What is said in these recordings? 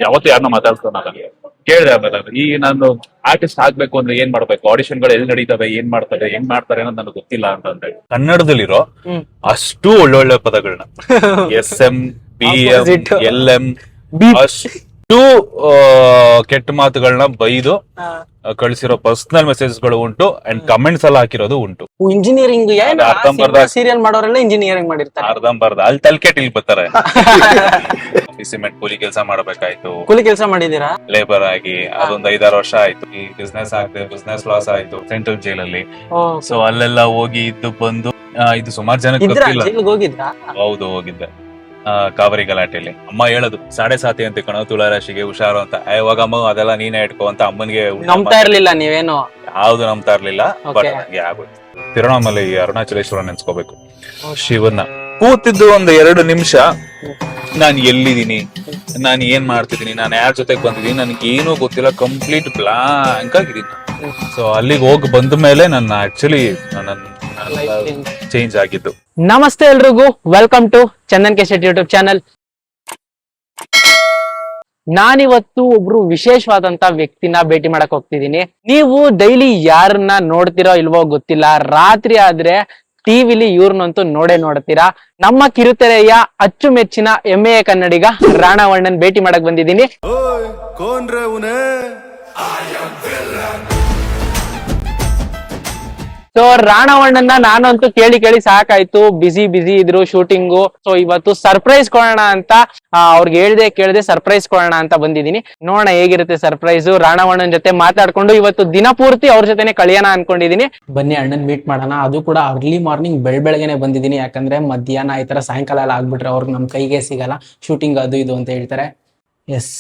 ಯಾವತ್ತೂ ಯಾರನ್ನ ಮಾತಾಡ್ಸೋಣ ಕೇಳಿದೆ. ಆಮೇಲೆ ಈಗ ನಾನು ಆರ್ಟಿಸ್ಟ್ ಆಗ್ಬೇಕು ಅಂದ್ರೆ ಏನ್ ಮಾಡ್ಬೇಕು, ಆಡಿಷನ್ಗಳು ಎಲ್ಲಿ ನಡೀತವೆ, ಏನ್ ಮಾಡ್ತಾರೆ, ಹೆಂಗ್ ಮಾಡ್ತಾರೆ ಅನ್ನೋದು ನನಗೆ ಗೊತ್ತಿಲ್ಲ ಅಂತ ಹೇಳಿ ಕನ್ನಡದಲ್ಲಿರೋ ಅಷ್ಟು ಒಳ್ಳೊಳ್ಳೆ ಪದಗಳನ್ನ SM, PM, LM ಅಷ್ಟು ಕೆಟ್ಟ ಮಾತುಗಳನ್ನ ಬೈದು ಕಳಿಸಿರೋ ಪರ್ಸನಲ್ ಮೆಸೇಜ್ಗಳು ಉಂಟು ಅಂಡ್ ಕಮೆಂಟ್ಸ್ ಎಲ್ಲ ಹಾಕಿರೋದು ಉಂಟು. ಇಂಜಿನಿಯರಿಂಗ್ ಸೀರಿಯಲ್ ಮಾಡೋರೆಲ್ಲ ಇಂಜಿನಿಯರಿಂಗ್ ಮಾಡಿರ್ತಾರೆ. ಅರ್ಧಂಬರ್ಧ ಅಲ್ಲಿ ತಲ್ಕೆಟ್ ಇಲ್ಲಿ ಬರ್ತಾರೆ. ಸಿಮೆಂಟ್ ಕೂಲಿ ಕೆಲಸ ಮಾಡಬೇಕಾಯ್ತು. ಕೂಲಿ ಕೆಲಸ ಮಾಡಿದೀರಾ? ಲೇಬರ್ ಆಗಿ ಅದೊಂದ್ 5-6 ವರ್ಷ ಆಯ್ತು. ಈ ಬಿಸ್ನೆಸ್ ಆಗದೆ ಬಿಸ್ನೆಸ್ ಲಾಸ್ ಆಯ್ತು ಸೆಂಟ್ರಲ್ ಜೈಲಲ್ಲಿ. ಸೊ ಅಲ್ಲೆಲ್ಲ ಹೋಗಿ ಇದ್ದು ಬಂದು ಇದು ಸುಮಾರು ಜನಕ್ಕೆ ಗೊತ್ತಿಲ್ಲ. ಹೌದು ಹೋಗಿದ್ದೆ. ಕಾವೇರಿ ಗಲಾಟೆಯಲ್ಲಿ ಅಮ್ಮ ಹೇಳೋದು 7.5 ಅಂತ ಕಣೋ ತುಲಾರಾಶಿಗೆ ಹುಷಾರು ಅಂತ. ಹೋಗಮ್ಮ ಅದೆಲ್ಲ ನೀನೇ ಇಟ್ಕೋ ಅಂತ ಅಮ್ಮನಿಗೆ ನಂಬ್ತಾ ಇರ್ಲಿಲ್ಲ ನೀವೇನು? ಯಾವ್ದು ನಂಬ್ತಾ ಇರ್ಲಿಲ್ಲ. ಬಟ್ ನಂಗೆ ಆಗೋಯ್ತು. ತಿರುವಣ್ಣಾಮಲೈ ಅರುಣಾಚಲೇಶ್ವರ ನೆನ್ಸ್ಕೋಬೇಕು. ಶಿವನ್ನ ಕೂತಿದ್ದು ಒಂದು 2 ನಿಮಿಷ ನಾನು ಎಲ್ಲಿದ್ದೀನಿ, ನಾನು ಏನ್ ಮಾಡ್ತಿದ್ದೀನಿ, ನಾನು ಯಾರ ಜೊತೆಗೆ ಬಂದಿದ್ದೀನಿ, ನನ್ಗೆ ಏನೂ ಗೊತ್ತಿಲ್ಲ, ಕಂಪ್ಲೀಟ್ ಬ್ಲಾಂಕ್ ಆಗಿದ್ದೀನಿ. ಸೊ ಅಲ್ಲಿಗೆ ಹೋಗಿ ಬಂದ ಮೇಲೆ ನನ್ನ ಆಕ್ಚುಲಿ ಚೇಂಜ್ ಆಗಿದ್ದು. ನಮಸ್ತೆ ಎಲ್ರಿಗೂ, welcome to Chandan K Shetty YouTube channel. ನಾನಿವತ್ತು ಒಬ್ರು ವಿಶೇಷವಾದಂತ ವ್ಯಕ್ತಿನ ಭೇಟಿ ಮಾಡಕ್ ಹೋಗ್ತಿದ್ದೀನಿ. ನೀವು ಡೈಲಿ ಯಾರನ್ನ ನೋಡ್ತಿರೋ ಇಲ್ವೋ ಗೊತ್ತಿಲ್ಲ, ರಾತ್ರಿ ಆದ್ರೆ ಟಿವಿಲಿ ಇವ್ರನ್ನಂತೂ ನೋಡ್ತೀರಾ. ನಮ್ಮ ಕಿರುತೆರೆಯ ಅಚ್ಚುಮೆಚ್ಚಿನ ಹೆಮ್ಮೆಯ ಕನ್ನಡಿಗ ರಾಣವಣ್ಣನ್ ಭೇಟಿ ಮಾಡಕ್ ಬಂದಿದ್ದೀನಿ. ಸೊ ರಾಣವಣ್ಣನ ನಾನಂತೂ ಕೇಳಿ ಸಾಕಾಯ್ತು. ಬಿಸಿ ಇದ್ರು ಶೂಟಿಂಗು. ಸೊ ಇವತ್ತು ಸರ್ಪ್ರೈಸ್ ಕೊಡೋಣ ಅಂತ ಅವ್ರಿಗೆ ಕೇಳ್ದೆ ಸರ್ಪ್ರೈಸ್ ಕೊಡೋಣ ಅಂತ ಬಂದಿದ್ದೀನಿ. ನೋಡೋಣ ಹೇಗಿರುತ್ತೆ ಸರ್ಪ್ರೈಸ್. ರಾಣವಣ್ಣನ್ ಜೊತೆ ಮಾತಾಡ್ಕೊಂಡು ಇವತ್ತು ದಿನ ಪೂರ್ತಿ ಅವ್ರ ಜೊತೆನೆ ಕಳಿಯೋಣ ಅನ್ಕೊಂಡಿದೀನಿ. ಬನ್ನಿ ಅಣ್ಣನ್ ಮೀಟ್ ಮಾಡೋಣ. ಅದು ಕೂಡ ಅರ್ಲಿ ಮಾರ್ನಿಂಗ್ ಬೆಳಗ್ಗೆನೆ ಬಂದಿದ್ದೀನಿ. ಯಾಕಂದ್ರೆ ಮಧ್ಯಾಹ್ನ ಈ ತರ ಸಾಯಂಕಾಲ ಎಲ್ಲ ಆಗ್ಬಿಟ್ರೆ ಅವ್ರಿಗೆ ನಮ್ ಕೈಗೆ ಸಿಗಲ್ಲ, ಶೂಟಿಂಗ್ ಅದು ಇದು ಅಂತ ಹೇಳ್ತಾರೆ. ಎಸ್,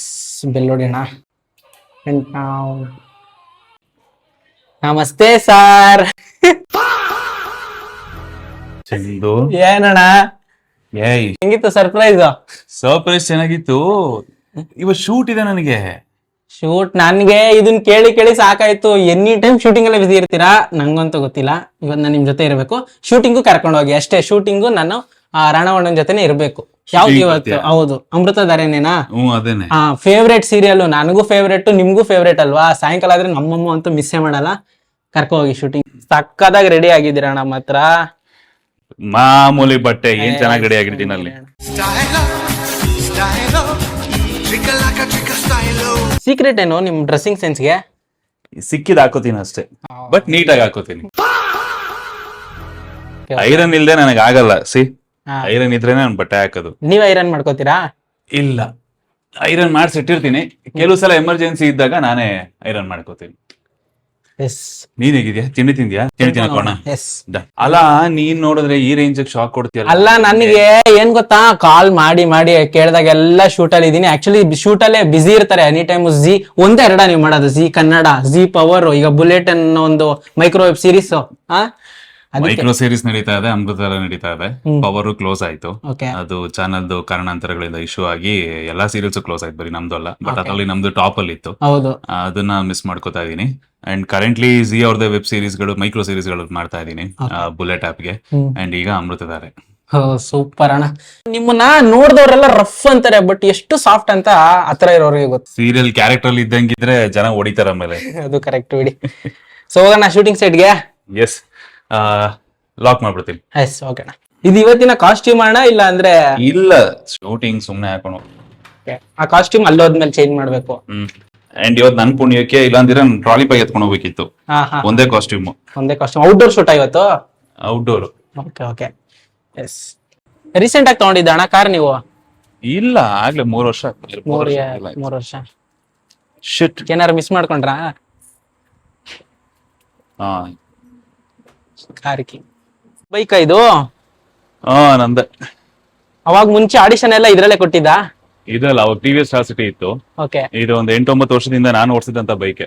ಬೆಲ್ ಹೊಡಿಯೋಣ. ನಮಸ್ತೆ ಸರ್. ಏನಣ್ಣ ಹೆಂಗಿತ್ತು ಸರ್ಪ್ರೈಸ್? ಸರ್ಪ್ರೈಸ್ ಚೆನ್ನಾಗಿತ್ತು. ಇವತ್ತು ಶೂಟ್ ಇದೆ ನನಗೆ. ಶೂಟ್ ನನ್ಗೆ ಇದನ್ ಕೇಳಿ ಸಾಕಾಯ್ತು. ಎನಿ ಟೈಮ್ ಶೂಟಿಂಗ್ ಎಲ್ಲ ಬಿಸಿ ಇರ್ತೀರಾ? ನಂಗಂತೂ ಗೊತ್ತಿಲ್ಲ. ಇವತ್ತು ನಾನು ನಿಮ್ ಜೊತೆ ಇರ್ಬೇಕು. ಶೂಟಿಂಗು ಕರ್ಕೊಂಡು ಹೋಗಿ ಅಷ್ಟೇ. ಶೂಟಿಂಗು ನಾನು ರಾಣವಣ್ಣನ್ ಜೊತೆನೆ ಇರ್ಬೇಕು. ಯಾವ್ದು ಇವತ್ತು? ಹೌದು, ಅಮೃತಧಾರೆನೇನಾ? Favourite serial. ನನಗೂ ಫೇವ್ರೇಟ್, ನಿಮ್ಗೂ ಫೇವ್ರೇಟ್ ಅಲ್ವಾ? ಸಾಯಂಕಾಲ ಆದ್ರೆ ನಮ್ಮಮ್ಮ ಅಂತೂ ಮಿಸ್ಸೇ ಮಾಡಲ್ಲ. ಕರ್ಕೊ ಹೋಗಿ ಶೂಟಿಂಗ್. ಸಕ್ಕದಾಗಿ ರೆಡಿ ಆಗಿದ್ದೀರಾ ನಮ್ಮ ಹತ್ರ? ಮಾಮೂಲಿ ಬಟ್ಟೆ ಏನ್ ಚೆನ್ನಾಗಿ ರೆಡಿ ಆಗಿರ್ತೀನಿ ಅಲ್ಲಿ. ಸೀಕ್ರೆಟ್ ಏನು ನಿಮ್ ಡ್ರೆಸ್ಸಿಂಗ್ ಸೆನ್ಸ್ಗೆ? ಸಿಕ್ಕಿದ್ ಹಾಕೋತೀನಿ ಅಷ್ಟೇ, ಬಟ್ ನೀಟಾಗಿ ಹಾಕೋತೀನಿ. ಐರನ್ ಇಲ್ದೆ ನನಗೆ ಆಗಲ್ಲ. ಐರನ್ ಇದ್ರೆ ನಾನು ಬಟ್ಟೆ ಹಾಕೋದು. ನೀವ್ ಐರನ್ ಮಾಡ್ಕೋತೀರಾ? ಇಲ್ಲ, ಐರನ್ ಮಾಡ್ಸಿಟ್ಟಿರ್ತೀನಿ. ಕೆಲವು ಸಲ ಎಮರ್ಜೆನ್ಸಿ ಇದ್ದಾಗ ನಾನೇ ಐರನ್ ಮಾಡ್ಕೋತೀನಿ. ನೀನ್ ಹೇಗಿದ್ಯಾ? ತಿಂಡಿ ತಿಂದ್ಯಾ? ತಿನ್ನಕೋಣ. ಅಲ್ಲ, ನೀನ್ ನೋಡಿದ್ರೆ ಈ ರೇಂಜ್ ಶಾಕ್ ಕೊಡ್ತೀಯಲ್ಲ. ಅಲ್ಲ, ನನಗೆ ಏನ್ ಗೊತ್ತಾ, ಕಾಲ್ ಮಾಡಿ ಕೇಳಿದಾಗ ಎಲ್ಲ ಶೂಟ್ ಅಲ್ಲಿ ಇದೀನಿ. ಆಕ್ಚುಲಿ ಶೂಟ್ ಅಲ್ಲೇ ಬಿಸಿ ಇರ್ತಾರೆ ಎನಿ ಟೈಮ್. ಜಿ ಒಂದೇ ಎರಡ ನೀವು ಮಾಡೋದು? ಜಿ ಕನ್ನಡ, ಜಿ ಪವರ್, ಈಗ ಬುಲೆಟ್ ಅನ್ನೋ ಒಂದು micro web series. Micro series ನಡೀತಾ ಇದೆ, ಅಮೃತಧಾರ ನಡೀತಾ ಇದೆ. ಪವರ್ ಕ್ಲೋಸ್ ಆಯ್ತು. ಅದು ಚಾನಲ್ದು ಕಾರಣಾಂತರಗಳಿಂದ ಇಶ್ಯೂ ಆಗಿ ಎಲ್ಲಾ ಸೀರಿಯಲ್ಸ್ ಕ್ಲೋಸ್ ಆಯ್ತು, ಬರೀ ನಮ್ದು ಅಲ್ಲ. ಬಟ್ ಅದ್ರಲ್ಲಿ ನಮ್ದು ಟಾಪ್ ಅಲ್ಲಿ ಇತ್ತು. ಅದನ್ನ ಮಿಸ್ ಮಾಡ್ಕೋತಾ ಇದೀನಿ. ಅಂಡ್ ಕರೆಂಟ್ಲಿ ಜಿ ಅವ್ರದೇ ವೆಬ್ ಸೀರೀಸ್ ಗಳು, ಮೈಕ್ರೋ ಸೀರೀಸ್ ಗಳು ಮಾಡ್ತಾ ಇದೀನಿ ಬುಲೆಟ್ ಆಪ್ ಗೆ. ಅಂಡ್ ಈಗ ಅಮೃತಧಾರೆ. ಸೂಪರ್ ಅಣ್ಣ. ನಿಮ್ಮನ್ನ ನೋಡಿದವರೆಲ್ಲ ರಫ್ ಅಂತಾರೆ, ಬಟ್ ಎಷ್ಟು ಸಾಫ್ಟ್ ಅಂತ ಹತ್ರ ಇರೋರಿಗೆ ಗೊತ್ತು. ಸೀರಿಯಲ್ ಕ್ಯಾರೆಕ್ಟರ್ ಅಲ್ಲಿ ಇದ್ದಂಗಿದ್ರೆ ಜನ ಹೊಡಿತಾರ ಆಮೇಲೆ. ಅದು ಕರೆಕ್ಟ್ ಬಿಡಿ. ಸೊ ಹೋಗೋಣ ಶೂಟಿಂಗ್ ಸೆಟ್ ಗೆ. ಎಸ್, ಲಾಕ್ ಮಾಡ್ಬಿಡ್ತೀನಿ. Yes, okay. ಇದು ಇವತ್ತಿನ ಕಾಸ್ಟ್ಯೂಮ್ ಅಣ್ಣ? ಇಲ್ಲ ಅಂದ್ರೆ ಇಲ್ಲ, ಶೂಟಿಂಗ್ ಸುಮ್ನೆ ಹಾಕೋಣ. ಆ ಕಾಸ್ಟ್ಯೂಮ್ ಅಲ್ಲೋದ್ಮೇಲೆ ಚೇಂಜ್ ಮಾಡ್ಬೇಕು. ಅಂಡ್ ಇವತ್ತು ನನ್ ಪುಣ್ಯಕ್ಕೆ ಇಲ್ಲಾಂದ್ರೆ ಟ್ರಾಲಿ ಪೈ ಎತ್ಕೊಂಡು ಹೋಗ್ಬೇಕಿತ್ತು. ಒಂದೇ ಕಾಸ್ಟ್ಯೂಮ್. ಔಟ್ಡೋರ್ ಶೂಟ್ ಇವತ್ತು? ಔಟ್ಡೋರ್. ಓಕೆ. ಎಸ್. ರೀಸೆಂಟ್ ಆಗಿ ತಗೊಂಡಿದ್ದ ಅಣ್ಣ ಕಾರ್ ನೀವು? ಇಲ್ಲ, ಆಗ್ಲೇ 3 ವರ್ಷ. 3 ವರ್ಷ. ಶಿಟ್, ಏನಾರು ಮಿಸ್ ಮಾಡ್ಕೊಂಡ್ರಾ? ಕಾರ್ಕಿ ಬೈಕ್ ಇದು? ನಂದೆ. ಅವಾಗ ಮುಂಚೆ ಆಡಿಷನ್ ಎಲ್ಲ ಇದ್ರಲ್ಲೇ ಕೊಟ್ಟಿದ್ದ? ಇದಲ್ಲ, ಅವಾಗ TVS ಸ್ಟಾರ್ ಸಿಟಿ ಇತ್ತು. ಇದು ಒಂದು 8-9 ವರ್ಷದಿಂದ ನಾನು ಓಡಿಸಿದಂತ ಬೈಕ್.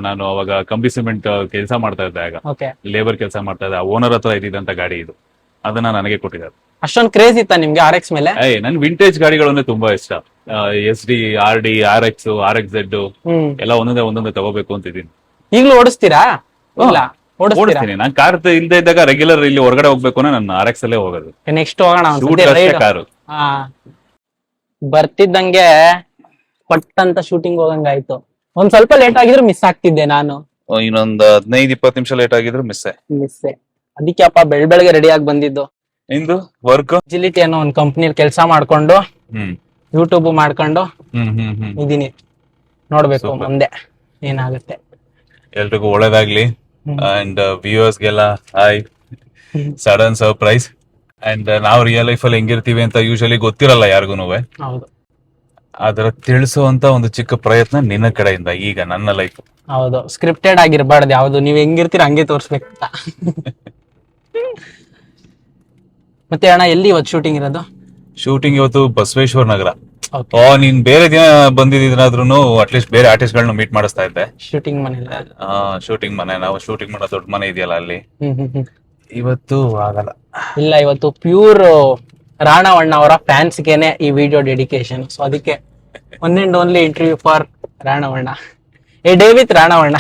ನಾನು ಅವಾಗ ಕಂಬಿ ಸಿಮೆಂಟ್ ಕೆಲಸ ಮಾಡ್ತಾ ಇದ್ದೆ. ಆಗ ಲೇಬರ್ ಕೆಲಸ ಮಾಡ್ತಾ ಇದ್ದೆ. ಓನರ್ ಹತ್ರ ಇದ್ದಿದ್ದಂತ ಗಾಡಿ ಇದು. ಅದನ್ನ ನನಗೆ ಕೊಟ್ಟಿದ್ದಾರೆ. ಅಷ್ಟೊಂದು ಕ್ರೇಜ್ ಇತ್ತ ನಿಮ್ಗೆ RX ಮೇಲೆ? ನನ್ ವಿಂಟೇಜ್ ಗಾಡಿಗಳಂದ್ರೆ ತುಂಬಾ ಇಷ್ಟ. SD, RD, RX, RXZ ಎಲ್ಲ ಒಂದೊಂದೇ ತಗೋಬೇಕು ಅಂತಿದ್ದೀನಿ. ಈಗಲೂ ಓಡಿಸ್ತೀರಾ? ಇಲ್ಲ, ಓಡಿಸ್ತೀನಿ. ನಾನು ಕಾರ್ ಇಲ್ದೇ ಇದ್ದಾಗ ರೆಗ್ಯುಲರ್ ಇಲ್ಲಿ ಹೊರಗಡೆ ಹೋಗ್ಬೇಕು ಅಂದ್ರೆ ನಾನು RX ಅಲ್ಲೇ ಹೋಗೋದು. ನೆಕ್ಸ್ಟ್ ಹೋಗೋಣ ಕಾರು. ಬರ್ತಿದ್ದಂಗೆ ಪಟ್ ಅಂತ ಶೂಟಿಂಗ್ ಹೋಗಂಗಾಯ್ತು. ಒಂದ್ ಸ್ವಲ್ಪ ಲೇಟ್ ಆಗಿದ್ರು ಮಿಸ್ ಆಗ್ತಿದ್ದೆ ನಾನು. ಇನ್ನೊಂದ್ 15-20 ನಿಮಿಷ ಲೇಟ್ ಆಗಿದ್ರು ಮಿಸ್ಸೆ. ಅದಕ್ಕೆ ಅಪ್ಪ ಬೆಳಗ್ಗೆ ರೆಡಿ ಆಗಿ ಬಂದಿದ್ದು. ನಿಂದು ವರ್ಕ್ ಅಜಿಲಿಟಿ ಅನ್ನೋ ಒಂದ್ ಕಂಪ್ನಿಯಲ್ಲಿ ಕೆಲಸ ಮಾಡ್ಕೊಂಡು ಯೂಟ್ಯೂಬ್ ಮಾಡ್ಕೊಂಡು ಇದೀನಿ. ನೋಡ್ಬೇಕು Super. ಮುಂದೆ ಏನಾಗುತ್ತೆ. ಎಲ್ರಿಗೂ ಒಳ್ಳೇದಾಗ್ಲಿ. ಅಂಡ್ ವ್ಯೂವರ್ಸ್ಗೆಲ್ಲ ಹಾಯ್, ಸಡನ್ ಸರ್ಪ್ರೈಸ್. ಅಂಡ್ ನಾವು ರಿಯಲ್ ಲೈಫ್ ಅಲ್ಲಿ ಹೆಂಗಿರ್ತೀವಿ ಅಂತ ಯೂಶಲಿ ಗೊತ್ತಿರಲ್ಲ ಯಾರಿಗೂನುವೆ. ಹೌದು ಅದರ ತಿಳಿಸುವಂತ ಒಂದು ಚಿಕ್ಕ ಪ್ರಯತ್ನ ನಿನ್ನ ಕಡೆಯಿಂದ ಈಗ ನನ್ನ ಲೈಫ್. ಹೌದು, ಸ್ಕ್ರಿಪ್ಟೆಡ್ ಆಗಿರ್ಬಾರ್ದು ಯಾವ್ದು. ನೀವ್ ಹೆಂಗಿರ್ತೀರ ಹಂಗೆ ತೋರ್ಸ್ಬೇಕಂತ. ಮತ್ತೆ ಅಣ್ಣ ಎಲ್ಲಿ ಇವತ್ತು ಶೂಟಿಂಗ್ ಇರೋದು? ಶೂಟಿಂಗ್ ಇವತ್ತು ಬಸವೇಶ್ವರ ನಗರ. Okay. ನೀನ್ ಬೇರೆ ದಿನ ಬಂದಿದ್ರಾದ್ರೂ ಅಟ್ಲೀಸ್ಟ್ ಬೇರೆ ಆರ್ಟಿಸ್ಟ್ ಗಳನ್ನ ಮೀಟ್ ಮಾಡಿಸ್ತಾ ಇದ್ದೆ. ಶೂಟಿಂಗ್ ಮನೇಲಿ. ಶೂಟಿಂಗ್ ಮನೆ, ನಾವು ಶೂಟಿಂಗ್ ಮಾಡೋ ದೊಡ್ಡ ಮನೆ ಇದೆಯಲ್ಲ ಅಲ್ಲಿ. ಇವತ್ತು ಆಗಲ್ಲ. ಇಲ್ಲ, ಇವತ್ತು ಪ್ಯೂರ್ ರಾಣವಣ್ಣ ಅವರ ಫ್ಯಾನ್ಸ್ಗೆನೆ ಈ ವಿಡಿಯೋ ಡೆಡಿಕೇಶನ್. ಸೊ ಅದಕ್ಕೆ one and only interview for ರಾಣವಣ್ಣ. ಎ ಡೇ ವಿತ್ ರಾಣವಣ್ಣ.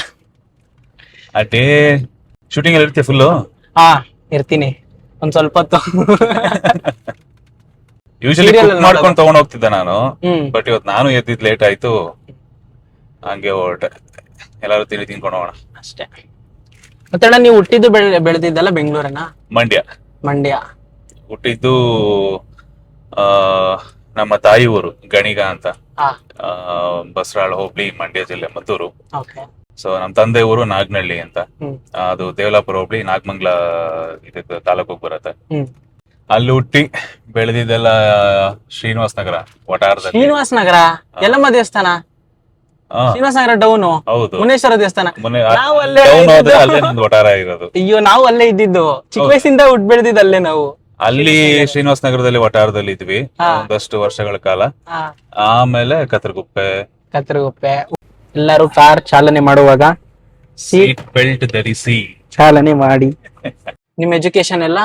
ಆ ಡೇ ಶೂಟಿಂಗ್ ಅಲ್ಲಿ ಇರ್ತೀಯ ಫುಲ್ಲು? ಹಾ, ಇರ್ತೀನಿ ಒಂದ್ ಸ್ವಲ್ಪ ಹೊತ್ತು. ಯೂಶಲಿ Serial ಅಲ್ಲಿ ಮಾಡ್ಕೊಂಡು ತಗೊಂಡ್ ಹೋಗ್ತಿದ್ದೆ ನಾನು. ಹ್ಮ್. ಬಟ್ ಇವತ್ತು ನಾನು ಎದ್ದಿದ್ ಲೇಟ್ ಆಯ್ತು, ಹಂಗೆ ಹೊರಟೆ. ಎಲ್ಲಾರು ತಿನ್ಕೊಂಡು ಹೋಗೋಣ ಅಷ್ಟೇ. ಮತ್ತೆ ಅಣ್ಣ ನೀವು ಹುಟ್ಟಿದ್ದು ಬೆಳೆದಿದ್ದಲ್ಲ ಬೆಂಗಳೂರನ್ನ? ಮಂಡ್ಯ. ಹುಟ್ಟಿದ್ದು ಆ ನಮ್ಮ ತಾಯಿ ಊರು ಗಣಿಗ ಅಂತ, ಬಸರಾಳ್ ಹೋಬ್ಳಿ, ಮಂಡ್ಯ ಜಿಲ್ಲೆ, ಮದ್ದೂರು. ಓಕೆ. ಸೊ ನಮ್ ತಂದೆ ಊರು ನಾಗನಹಳ್ಳಿ ಅಂತ, ಅದು ದೇವಲಾಪುರ ಹೋಬ್ಳಿ, ನಾಗಮಂಗ್ಲ ಇದಕ್ಕೆ ತಾಲೂಕಿಗೆ ಬರುತ್ತೆ. ಅಲ್ಲಿ ಹುಟ್ಟಿ ಬೆಳೆದಿದ್ದೆಲ್ಲ ಶ್ರೀನಿವಾಸ ನಗರ ವಟಾರದಲ್ಲಿ. ಶ್ರೀನಿವಾಸ ನಗರ ಎಲ್ಲಮ್ಮ ದೇವಸ್ಥಾನ, ಶ್ರೀನಿವಾಸ ನಗರ ಡೌನು, ಹೌದು, ಮುನೇಶ್ವರ ದೇವಸ್ಥಾನ. ನಾವು ಅಲ್ಲೇ ಅಲ್ಲೇ ನಮ್ದು ವಟಾರ ಇರೋದು. ಅಯ್ಯೋ, ನಾವು ಅಲ್ಲೇ ಇದ್ದಿದ್ದು. ಚಿಕ್ಕ ವಯಸ್ಸಿಂದ ಹುಟ್ಟು ಬೆಳೆದಿದ್ದು ಅಲ್ಲೇ ನಾವು. ಅಲ್ಲಿ ಶ್ರೀನಿವಾಸ ನಗರದಲ್ಲಿ ವಟಾರದಲ್ಲಿ ಇದ್ವಿ ಒಂದಷ್ಟು ವರ್ಷಗಳ ಕಾಲ. ಆಮೇಲೆ ಕತ್ರಗುಪ್ಪೆ. ಎಲ್ಲರೂ ಕಾರ್ ಚಾಲನೆ ಮಾಡುವಾಗ ಸೀಟ್ ಬೆಲ್ಟ್ ಧರಿಸಿ ಚಾಲನೆ ಮಾಡಿ. ನಿಮ್ ಎಜುಕೇಶನ್ ಎಲ್ಲ?